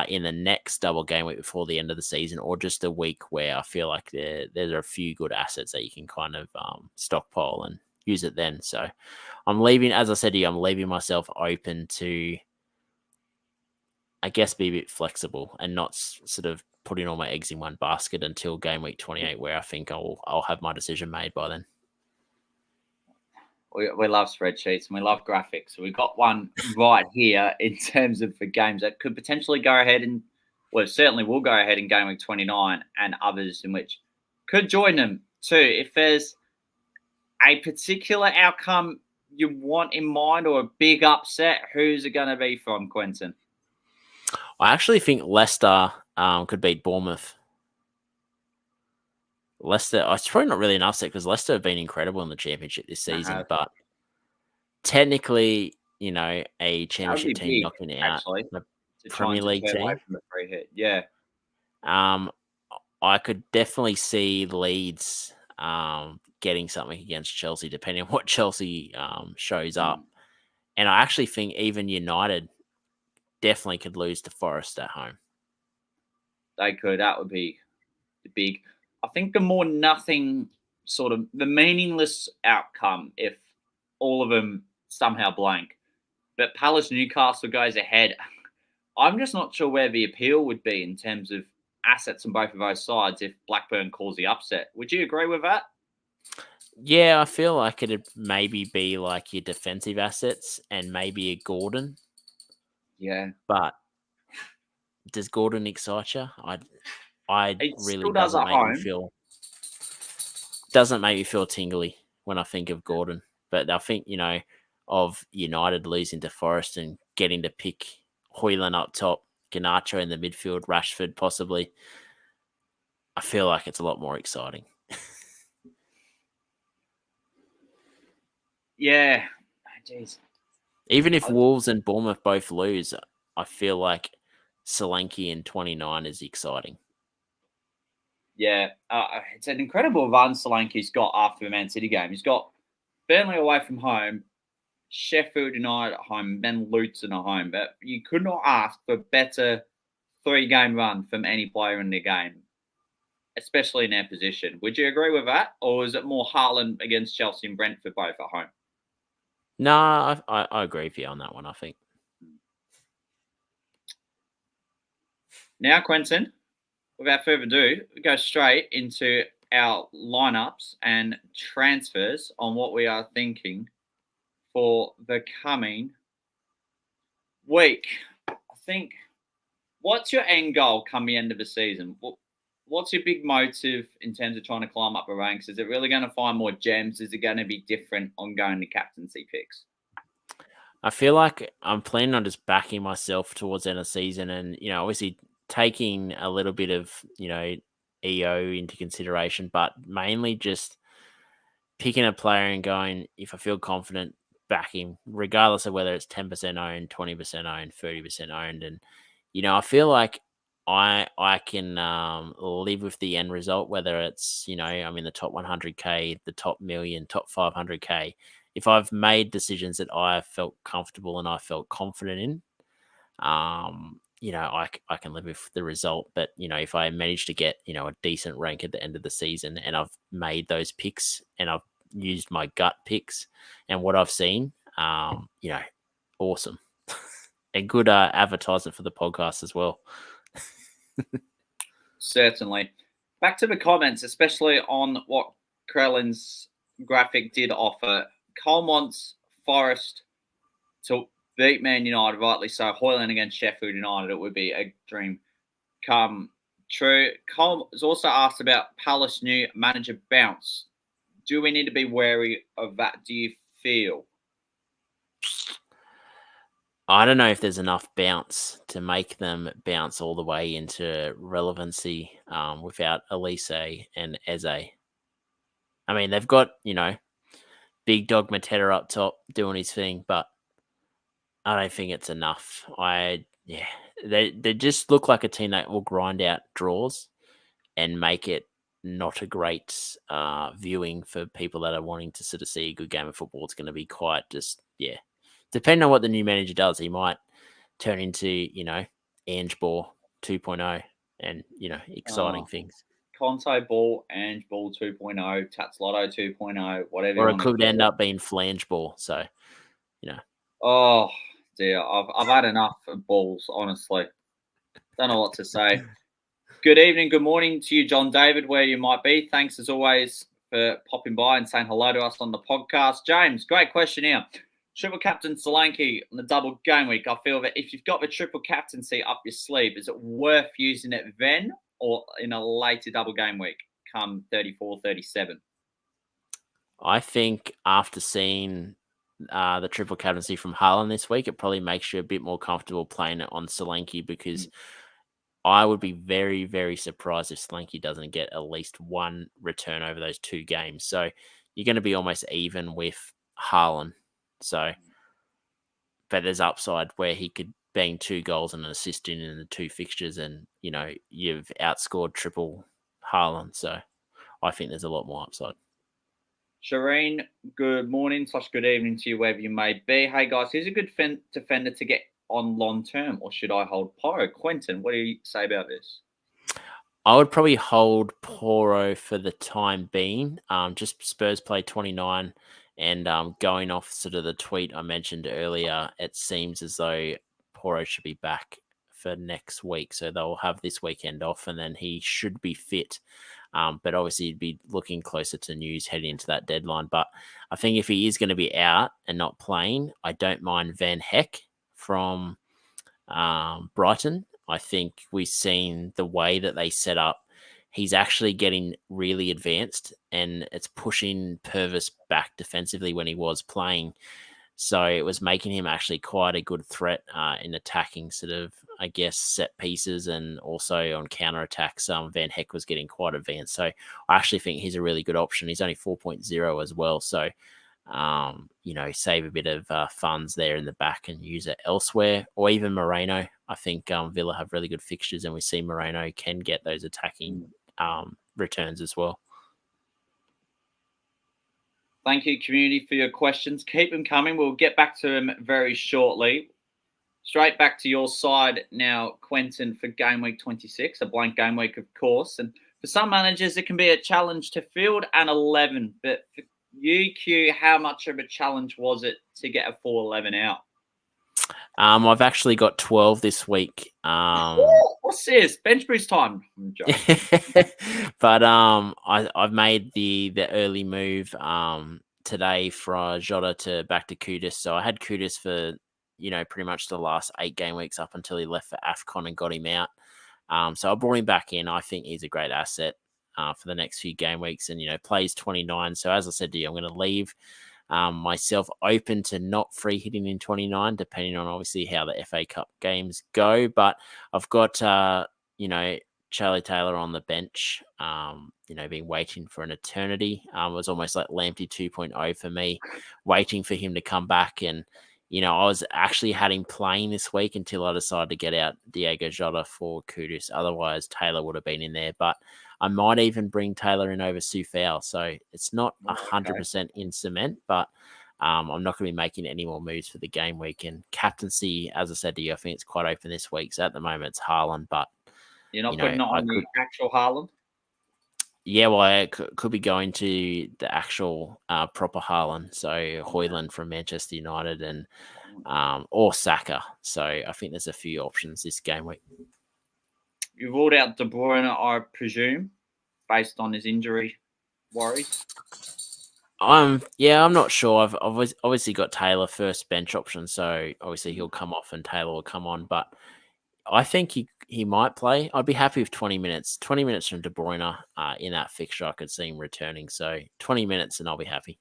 in the next double game week before the end of the season, or just a week where I feel like there's a few good assets that you can kind of stockpile and use it then. So I'm leaving, as I said to you, I'm leaving myself open to, I guess, be a bit flexible and not sort of putting all my eggs in one basket until game week 28, where I think I'll have my decision made by then. We love spreadsheets and we love graphics. So we've got one right here in terms of the games that could potentially go ahead and, well, certainly will go ahead in game week 29, and others in which could join them too. If there's a particular outcome you want in mind or a big upset, who's it going to be from, Quentin? I actually think Leicester could beat Bournemouth. Leicester, it's probably not really an upset because Leicester have been incredible in the championship this season, but technically, a championship team big, knocking out the Premier League team. Away from the free hit. Yeah. I could definitely see Leeds getting something against Chelsea, depending on what Chelsea shows up. And I actually think even United definitely could lose to Forest at home. They could. That would be big. I think the more nothing sort of the meaningless outcome if all of them somehow blank, but Palace Newcastle goes ahead. I'm just not sure where the appeal would be in terms of assets on both of those sides if Blackburn calls the upset. Would you agree with that? Yeah, I feel like it'd maybe be like your defensive assets and maybe a Gordon. Yeah. But does Gordon excite you? I really doesn't make me feel tingly when I think of Gordon. But I think, of United losing to Forest and getting to pick Højlund up top, Garnacho in the midfield, Rashford possibly, I feel like it's a lot more exciting. Yeah. Jeez. Even if Wolves and Bournemouth both lose, I feel like Solanke in 29 is exciting. Yeah, it's an incredible run Solanke's got after the Man City game. He's got Burnley away from home, Sheffield United at home, then Luton at home. But you could not ask for a better 3-game run from any player in the game, especially in their position. Would you agree with that? Or is it more Haaland against Chelsea and Brentford both at home? No, I agree with you on that one, I think. Now, Quentin, without further ado, we go straight into our lineups and transfers on what we are thinking for the coming week. I think, what's your end goal come the end of the season? What's your big motive in terms of trying to climb up the ranks? Is it really going to find more gems? Is it going to be different ongoing to captaincy picks? I feel like I'm planning on just backing myself towards the end of the season and, obviously taking a little bit of, EO into consideration, but mainly just picking a player and going, if I feel confident, back him, regardless of whether it's 10% owned, 20% owned, 30% owned. And, I feel like I can live with the end result, whether it's, I'm in the top 100K, the top million, top 500K. If I've made decisions that I felt comfortable and I felt confident in, I can live with the result. But, if I manage to get, a decent rank at the end of the season and I've made those picks and I've used my gut picks and what I've seen, awesome. A good advertisement for the podcast as well. Certainly. Back to the comments, especially on what Krellin's graphic did offer. Cole wants Forest to beat Man United, rightly so. Højlund against Sheffield United, it would be a dream come true. Cole has also asked about Palace' new manager bounce. Do we need to be wary of that, do you feel? I don't know if there's enough bounce to make them bounce all the way into relevancy without Elise and Eze. I mean, they've got, big dog Mateta up top doing his thing, but I don't think it's enough. They just look like a team that will grind out draws and make it not a great viewing for people that are wanting to sort of see a good game of football. It's going to be quite depending on what the new manager does, he might turn into, Ange Ball 2.0 and, exciting things. Conte Ball, Ange Ball 2.0, Tats Lotto 2.0, whatever. Or it could end up being Flange Ball. So, Oh dear, I've had enough of balls, honestly. Don't know what to say. Good evening, good morning to you, John David, where you might be. Thanks as always for popping by and saying hello to us on the podcast. James, great question here. Triple captain Solanke on the double game week. I feel that if you've got the triple captaincy up your sleeve, is it worth using it then or in a later double game week come 34, 37? I think after seeing the triple captaincy from Haaland this week, it probably makes you a bit more comfortable playing it on Solanke because I would be very, very surprised if Solanke doesn't get at least one return over those 2 games. So you're going to be almost even with Haaland. So, but there's upside where he could bang 2 goals and an assist in the 2 fixtures and, you've outscored triple Haaland. So I think there's a lot more upside. Shireen, good morning / good evening to you, wherever you may be. Hey guys, who's a good defender to get on long term, or should I hold Poro? Quentin, what do you say about this? I would probably hold Poro for the time being. Just Spurs play 29, and going off sort of the tweet I mentioned earlier, it seems as though Poro should be back for next week. So they'll have this weekend off, and then he should be fit. But obviously, you'd be looking closer to news heading into that deadline. But I think if he is going to be out and not playing, I don't mind Van Heck from Brighton. I think we've seen the way that they set up. He's actually getting really advanced, and it's pushing Purvis back defensively when he was playing. So it was making him actually quite a good threat in attacking sort of, I guess, set pieces and also on counterattacks. Van Heck was getting quite advanced. So I actually think he's a really good option. He's only 4.0 as well. So, save a bit of funds there in the back and use it elsewhere. Or even Moreno. I think Villa have really good fixtures and we see Moreno can get those attacking returns as well. Thank you, community, for your questions. Keep them coming. We'll get back to them very shortly. Straight back to your side now, Quentin, for Game Week 26, a blank game week, of course. And for some managers, it can be a challenge to field an 11. But for you, Q, how much of a challenge was it to get a full 11 out? I've actually got 12 this week. What's this? Bench boost time. But I've made the early move today from Jota to back to Kudus. So I had Kudus for pretty much the last 8 game weeks up until he left for AFCON and got him out. So I brought him back in. I think he's a great asset for the next few game weeks, and plays 29. So as I said to you, I'm going to leave myself open to not free hitting in 29, depending on obviously how the FA Cup games go. But I've got Charlie Taylor on the bench, been waiting for an eternity. It was almost like Lamptey 2.0 for me, waiting for him to come back. And, I was actually had him playing this week until I decided to get out Diego Jota for Kudus. Otherwise, Taylor would have been in there. But I might even bring Taylor in over Sufal. So it's not 100% in cement, but I'm not going to be making any more moves for the game week. And captaincy, as I said to you, I think it's quite open this week. So at the moment, it's Haaland, but you're not putting it on the actual Haaland? Yeah, well, I could be going to the actual proper Haaland. So Højlund from Manchester United and or Saka. So I think there's a few options this game week. You ruled out De Bruyne, I presume, based on his injury worries. I'm not sure. I've obviously got Taylor first bench option, so obviously he'll come off and Taylor will come on. But I think he might play. I'd be happy with 20 minutes. 20 minutes from De Bruyne in that fixture, I could see him returning. So 20 minutes and I'll be happy.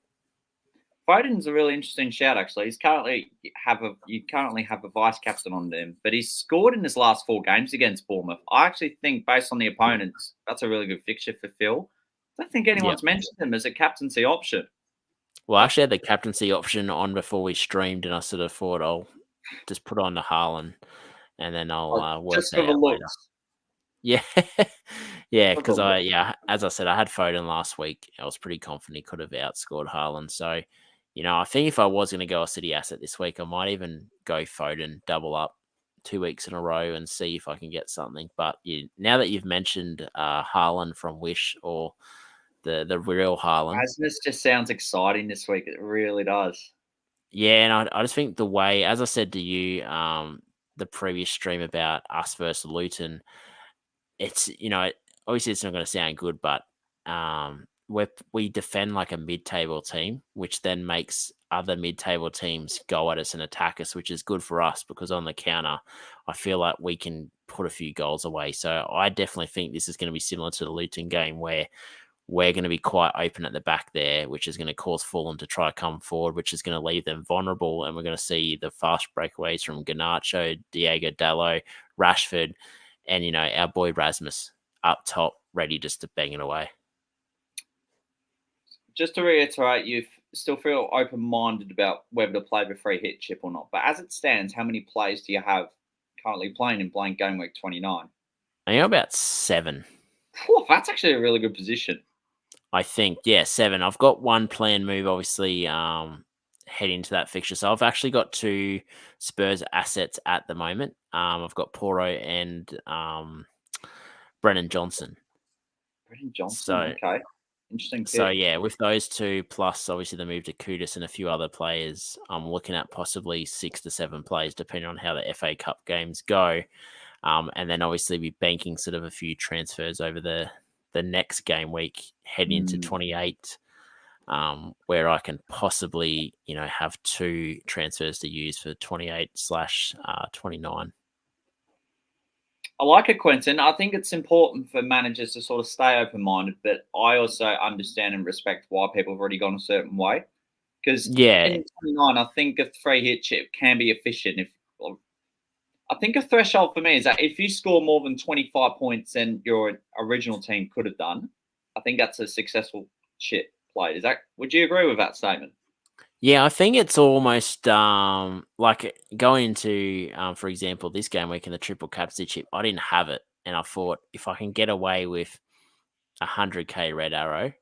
Foden's a really interesting shout, actually. You currently have a vice captain on them, but he's scored in his last 4 games against Bournemouth. I actually think, based on the opponents, that's a really good fixture for Phil. I don't think anyone's mentioned him as a captaincy option. Well, I actually had the captaincy option on before we streamed, and I sort of thought I'll just put on the Haaland, and then I'll work just that for the out later. looks. Yeah, yeah, For the because looks. as I said, I had Foden last week. I was pretty confident he could have outscored Haaland. So, I think if I was going to go a City asset this week, I might even go Foden, double up 2 weeks in a row, and see if I can get something. But now that you've mentioned Haaland from Wish, or the real Haaland, Rasmus just sounds exciting this week. It really does. yeah, and I just think the way, as I said to you, the previous stream about us versus Luton, it's obviously it's not going to sound good, but we defend like a mid-table team, which then makes other mid-table teams go at us and attack us, which is good for us because on the counter, I feel like we can put a few goals away. So I definitely think this is going to be similar to the Luton game, where we're going to be quite open at the back there, which is going to cause Fulham to try to come forward, which is going to leave them vulnerable. And we're going to see the fast breakaways from Garnacho, Diego Dallo, Rashford, and, our boy Rasmus up top, ready just to bang it away. Just to reiterate, you still feel open-minded about whether to play the free hit chip or not. But as it stands, how many players do you have currently playing in Blank Game Week 29? I think about 7. Whew, that's actually a really good position. I think, 7. I've got one planned move, obviously, head into that fixture. So I've actually got 2 Spurs assets at the moment. I've got Porro and Brennan Johnson. Brennan Johnson, okay. Interesting pick. So, yeah, with those 2, plus obviously the move to Kudus and a few other players, I'm looking at possibly 6 to 7 players, depending on how the FA Cup games go. And then obviously be banking sort of a few transfers over the next game week, heading into 28, where I can possibly, have 2 transfers to use for 28/29. I like it, Quentin. I think it's important for managers to sort of stay open-minded, but I also understand and respect why people have already gone a certain way. Because in 29, I think a free hit chip can be efficient. I think a threshold for me is that if you score more than 25 points than your original team could have done, I think that's a successful chip played. Would you agree with that statement? Yeah, I think it's almost like going into, for example, this game week in the triple captaincy chip. I didn't have it, and I thought if I can get away with 100k red arrow,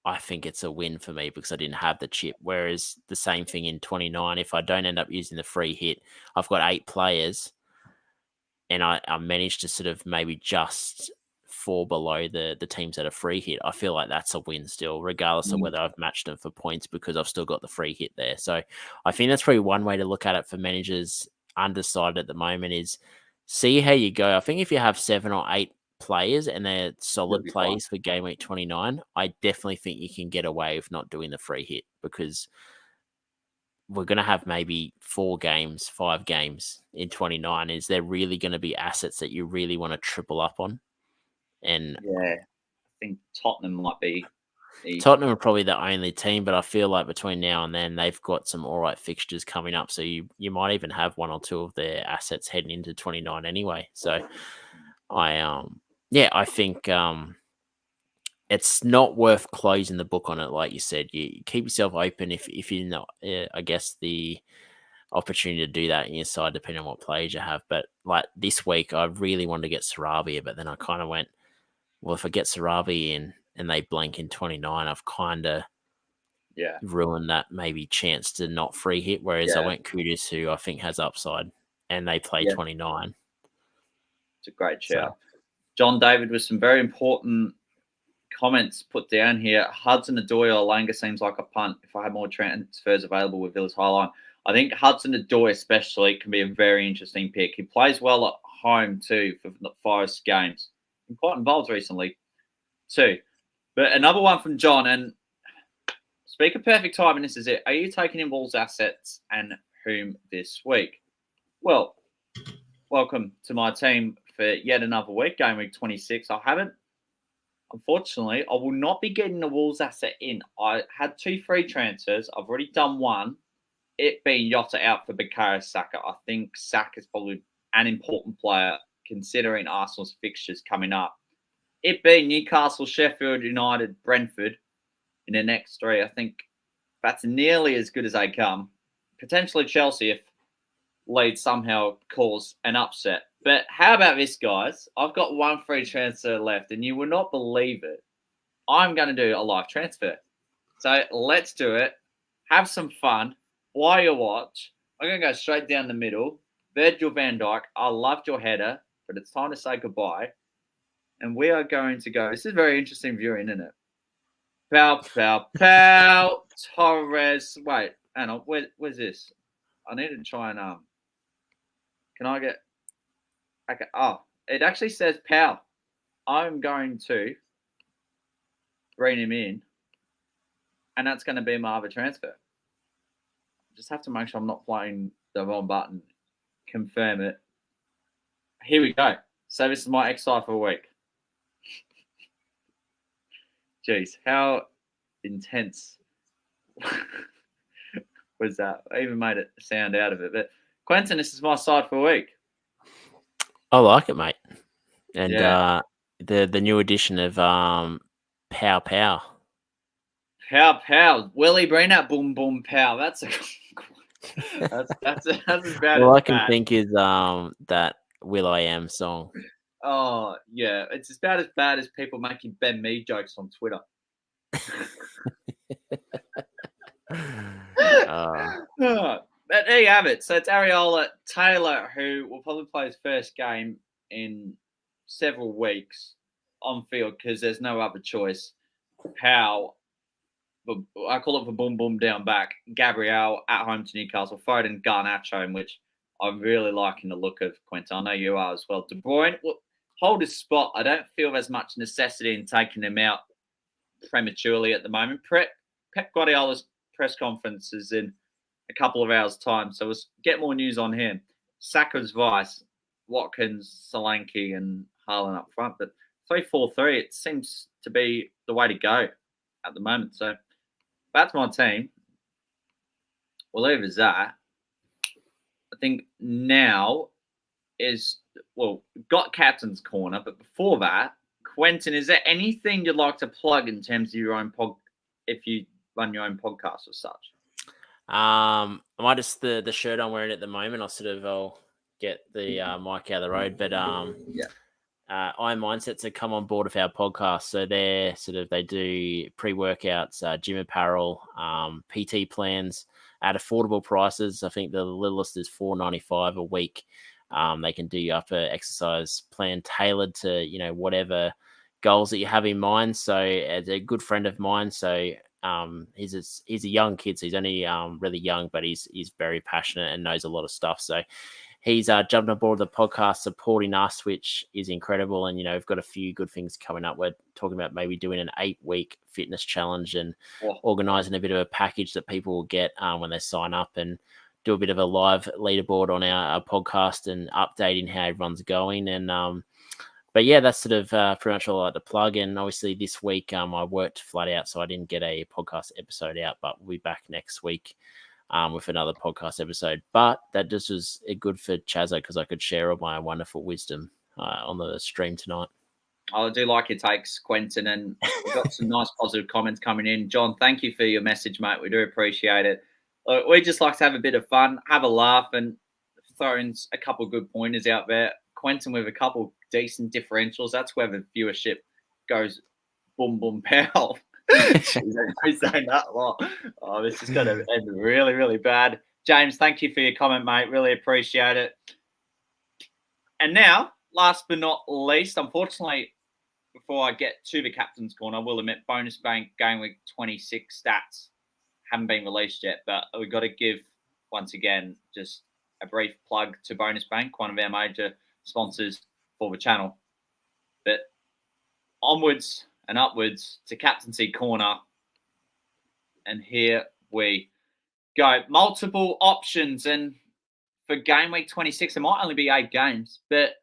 I think it's a win for me because I didn't have the chip. Whereas the same thing in 29, if I don't end up using the free hit, I've got 8 players, and I managed to sort of maybe just fall below the teams that are free hit. I feel like that's a win still, regardless of whether I've matched them for points, because I've still got the free hit there. So I think that's probably one way to look at it for managers undecided at the moment, is see how you go. I think if you have 7 or 8 players and they're solid plays for game week 29, I definitely think you can get away with not doing the free hit, because we're going to have maybe 4 games, 5 games in 29. Is there really going to be assets that you really want to triple up on? And yeah, I think Tottenham might be. Tottenham are probably the only team, but I feel like between now and then they've got some all right fixtures coming up. So you might even have 1 or 2 of their assets heading into 29 anyway. So I think it's not worth closing the book on it. Like you said, you keep yourself open if you're not, I guess, the opportunity to do that in your side, depending on what players you have. But like this week, I really wanted to get Sarabia, but then I kind of went, well, if I get Sarabia in and they blank in 29, I've kind of ruined that maybe chance to not free hit. Whereas I went Kudus, who I think has upside, and they play 29. It's a great shout. John David with some very important comments put down here. Hudson-Odoi or Langer seems like a punt if I had more transfers available with Villa's highline. I think Hudson-Odoi especially can be a very interesting pick. He plays well at home too for the Forest games. Been quite involved recently too. But another one from John, and speak of perfect timing, this is it. Are you taking in Wolves assets and whom this week? Well, welcome to my team for yet another week, game week 26. Unfortunately, I will not be getting the Wolves asset in. I had 2 free transfers. I've already done one, it being Jota out for Bukayo Saka. I think Saka is probably an important player considering Arsenal's fixtures coming up. it being Newcastle, Sheffield United, Brentford in the next 3, I think that's nearly as good as they come. Potentially Chelsea if Leeds somehow cause an upset. But how about this, guys? I've got one free transfer left, and you will not believe it. I'm going to do a live transfer. So let's do it. Have some fun while you watch. I'm going to go straight down the middle. Virgil van Dijk, I loved your header, but it's time to say goodbye. And we are going to go. This is very interesting viewing, isn't it? Pow, pow, pow. Torres. Wait, hang on. Where's this? I need to try and Can I get? Okay. Oh, it actually says pow. I'm going to bring him in, and that's going to be my other transfer. Just have to make sure I'm not playing the wrong button. Confirm it. Here we go. So this is my XI for a week. Jeez, how intense was that? I even made it sound out of it. But Quentin, this is my side for a week. I like it, mate. And Yeah. the new edition of Pow Pow. Pow pow. Willie, bring that boom boom pow. That's as bad All as I can bad. think is that Will.i.am song. Oh yeah, it's about as bad as people making Ben Me jokes on Twitter. But there you have it. So it's Ariola Taylor who will probably play his first game in several weeks on field because there's no other choice. Powell, I call it for boom boom down back. Gabriel at home to Newcastle. Foden, Garnacho, which I'm really liking the look of, Quentin. I know you are as well. De Bruyne will hold his spot. I don't feel there's much necessity in taking him out prematurely at the moment. Pep Guardiola's press conference is in a couple of hours' time, so we'll get more news on him. Saka's vice, Watkins, Solanke, and Haaland up front. But 3-4-3, it seems to be the way to go at the moment. So that's my team. We'll leave it as that. I think now is, well, we've got Captain's Corner, but before that, Quentin, is there anything you'd like to plug in terms of your own if you run your own podcast or such? I might just the shirt I'm wearing at the moment. I'll get the mic out of the road, but Iron Mindsets have come on board with our podcast, so they do pre-workouts, gym apparel, PT plans at affordable prices. I think the littlest is $4.95 a week. They can do you up an exercise plan tailored to whatever goals that you have in mind. So as a good friend of mine, so he's a young kid, so he's only really young, but he's very passionate and knows a lot of stuff. So he's jumped on board the podcast, supporting us, which is incredible. And we've got a few good things coming up. We're talking about maybe doing an 8-week fitness challenge and organising a bit of a package that people will get when they sign up, and do a bit of a live leaderboard on our podcast and updating how everyone's going. And but yeah, that's sort of pretty much all I like to plug. And obviously this week I worked flat out, so I didn't get a podcast episode out, but we'll be back next week with another podcast episode. But that just was good for Chazo because I could share all my wonderful wisdom on the stream tonight. I do like your takes, Quentin, and we've got some nice positive comments coming in. John, thank you for your message, mate. We do appreciate it. We just like to have a bit of fun, have a laugh, and throw in a couple of good pointers out there. Quentin with a couple decent differentials. That's where the viewership goes boom, boom, pow. He's saying that a lot. Oh, this is going to end really, really bad. James, thank you for your comment, mate. Really appreciate it. And now, last but not least, unfortunately, before I get to the Captain's Corner, I will admit Bonus Bank Gameweek 26 stats haven't been released yet, but we've got to give, once again, just a brief plug to Bonus Bank, one of our major sponsors for the channel. But onwards and upwards to Captaincy Corner. And here we go. Multiple options. And for Game Week 26, it might only be 8 games, but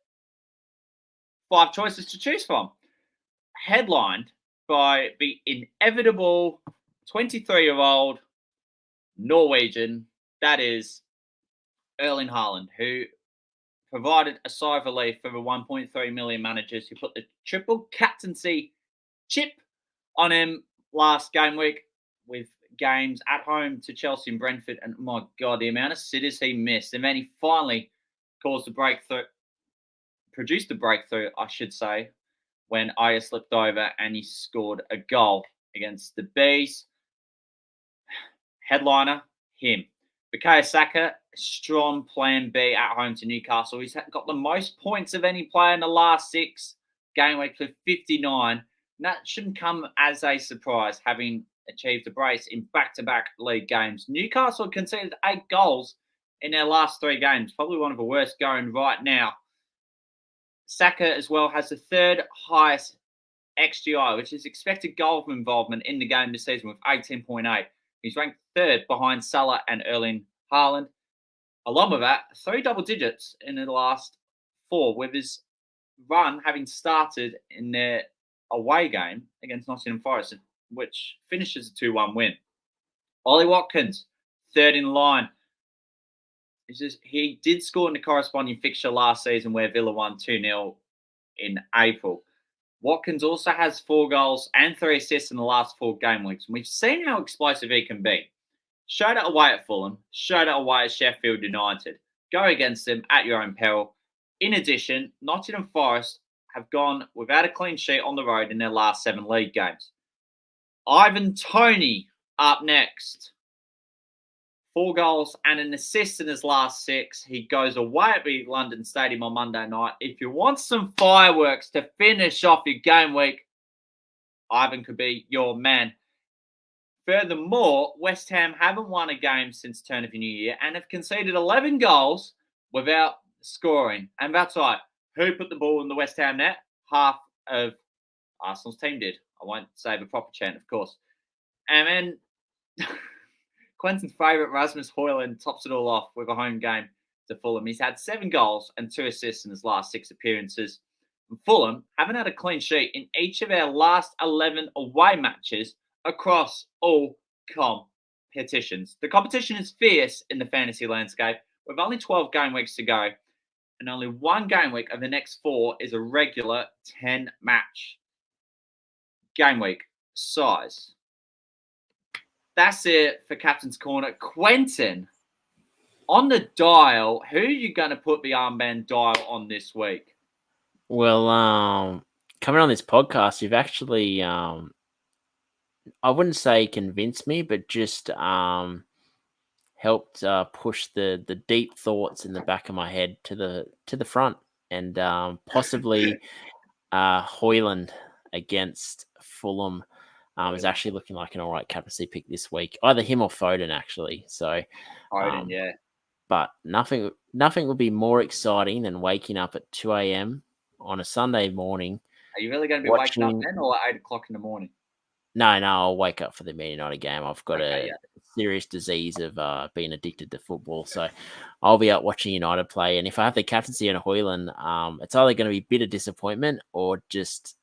5 choices to choose from. Headlined by the inevitable 23-year-old Norwegian, that is Erling Haaland, who provided a sigh of relief for the 1.3 million managers who put the triple captaincy chip on him last game week with games at home to Chelsea and Brentford. And my God, the amount of sitters he missed. And then he finally caused a breakthrough, produced a breakthrough, I should say, when Aya slipped over and he scored a goal against the Bees. Headliner, him. Bukayo Saka, strong plan B at home to Newcastle. He's got the most points of any player in the last 6 game weeks with 59. And that shouldn't come as a surprise, having achieved a brace in back-to-back league games. Newcastle conceded 8 goals in their last 3 games, probably one of the worst going right now. Saka as well has the 3rd highest XGI, which is expected goal involvement in the game this season with 18.8. He's ranked 3rd behind Salah and Erling Haaland. Along with that, 3 double digits in the last 4, with his run having started in their away game against Nottingham Forest, which finishes a 2-1 win. Ollie Watkins, 3rd in line. He did score in the corresponding fixture last season where Villa won 2-0 in April. Watkins also has 4 goals and 3 assists in the last 4 game weeks. And we've seen how explosive he can be. Showed it away at Fulham, showed it away at Sheffield United. Go against them at your own peril. In addition, Nottingham Forest have gone without a clean sheet on the road in their last 7 league games. Ivan Toney up next. 4 goals and an assist in his last 6. He goes away at the London Stadium on Monday night. If you want some fireworks to finish off your game week, Ivan could be your man. Furthermore, West Ham haven't won a game since turn of the new year and have conceded 11 goals without scoring. And that's right. Who put the ball in the West Ham net? Half of Arsenal's team did. I won't say the proper chant, of course. And then Quentin's favourite, Rasmus Højlund, tops it all off with a home game to Fulham. He's had 7 goals and 2 assists in his last 6 appearances. And Fulham haven't had a clean sheet in each of their last 11 away matches across all competitions. The competition is fierce in the fantasy landscape, with only 12 game weeks to go, and only 1 game week of the next 4 is a regular 10-match game week size. That's it for Captain's Corner. Quentin, on the dial, who are you going to put the armband dial on this week? Well, coming on this podcast, you've actually, I wouldn't say convinced me, but just helped push the deep thoughts in the back of my head to the front, and possibly Højlund against Fulham is actually looking like an all right captaincy pick this week. Either him or Foden, actually. So, Foden, yeah. But nothing would be more exciting than waking up at 2 a.m. on a Sunday morning. Are you really going to be waking up then, or at 8 o'clock in the morning? No, I'll wake up for the Man United game. I've got a serious disease of being addicted to football, so I'll be out watching United play. And if I have the captaincy on Højlund, it's either going to be a bit of disappointment or just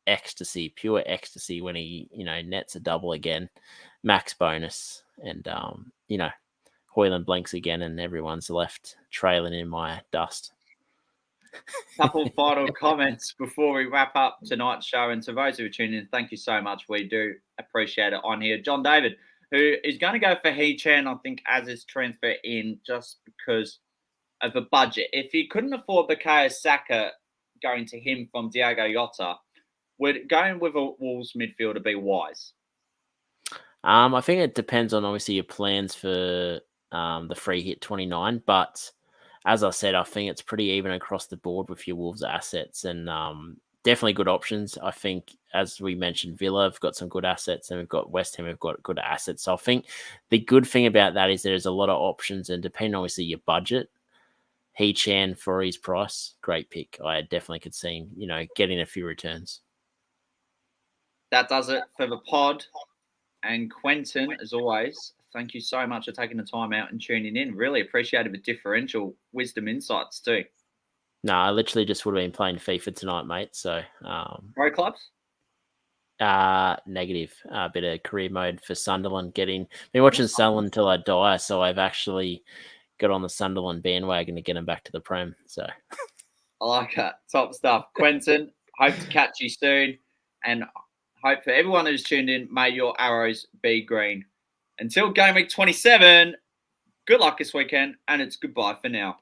ecstasy, pure ecstasy when he, nets a double again, max bonus, and Højlund blinks again, and everyone's left trailing in my dust. Couple final comments before we wrap up tonight's show. And to those who are tuning in, thank you so much. We do appreciate it on here. John David, who is going to go for He-Chan, I think, as his transfer in just because of the budget. If he couldn't afford Bukayo Saka going to him from Diogo Jota, would going with a Wolves midfielder be wise? I think it depends on, obviously, your plans for the free hit 29, but as I said, I think it's pretty even across the board with your Wolves assets, and definitely good options. I think, as we mentioned, Villa have got some good assets, and we've got West Ham have got good assets. So I think the good thing about that is there's a lot of options, and depending on, obviously, your budget, He-Chan for his price, great pick. I definitely could see him, getting a few returns. That does it for the pod. And Quentin, as always, thank you so much for taking the time out and tuning in. Really appreciated the differential wisdom insights too. No, I literally just would have been playing FIFA tonight, mate. So, pro clubs? Negative. A bit of career mode for Sunderland. Been watching Sunderland until I die. So I've actually got on the Sunderland bandwagon to get them back to the Prem. So I like that. Top stuff. Quentin, hope to catch you soon. And hope for everyone who's tuned in, may your arrows be green. Until Game Week 27, good luck this weekend, and it's goodbye for now.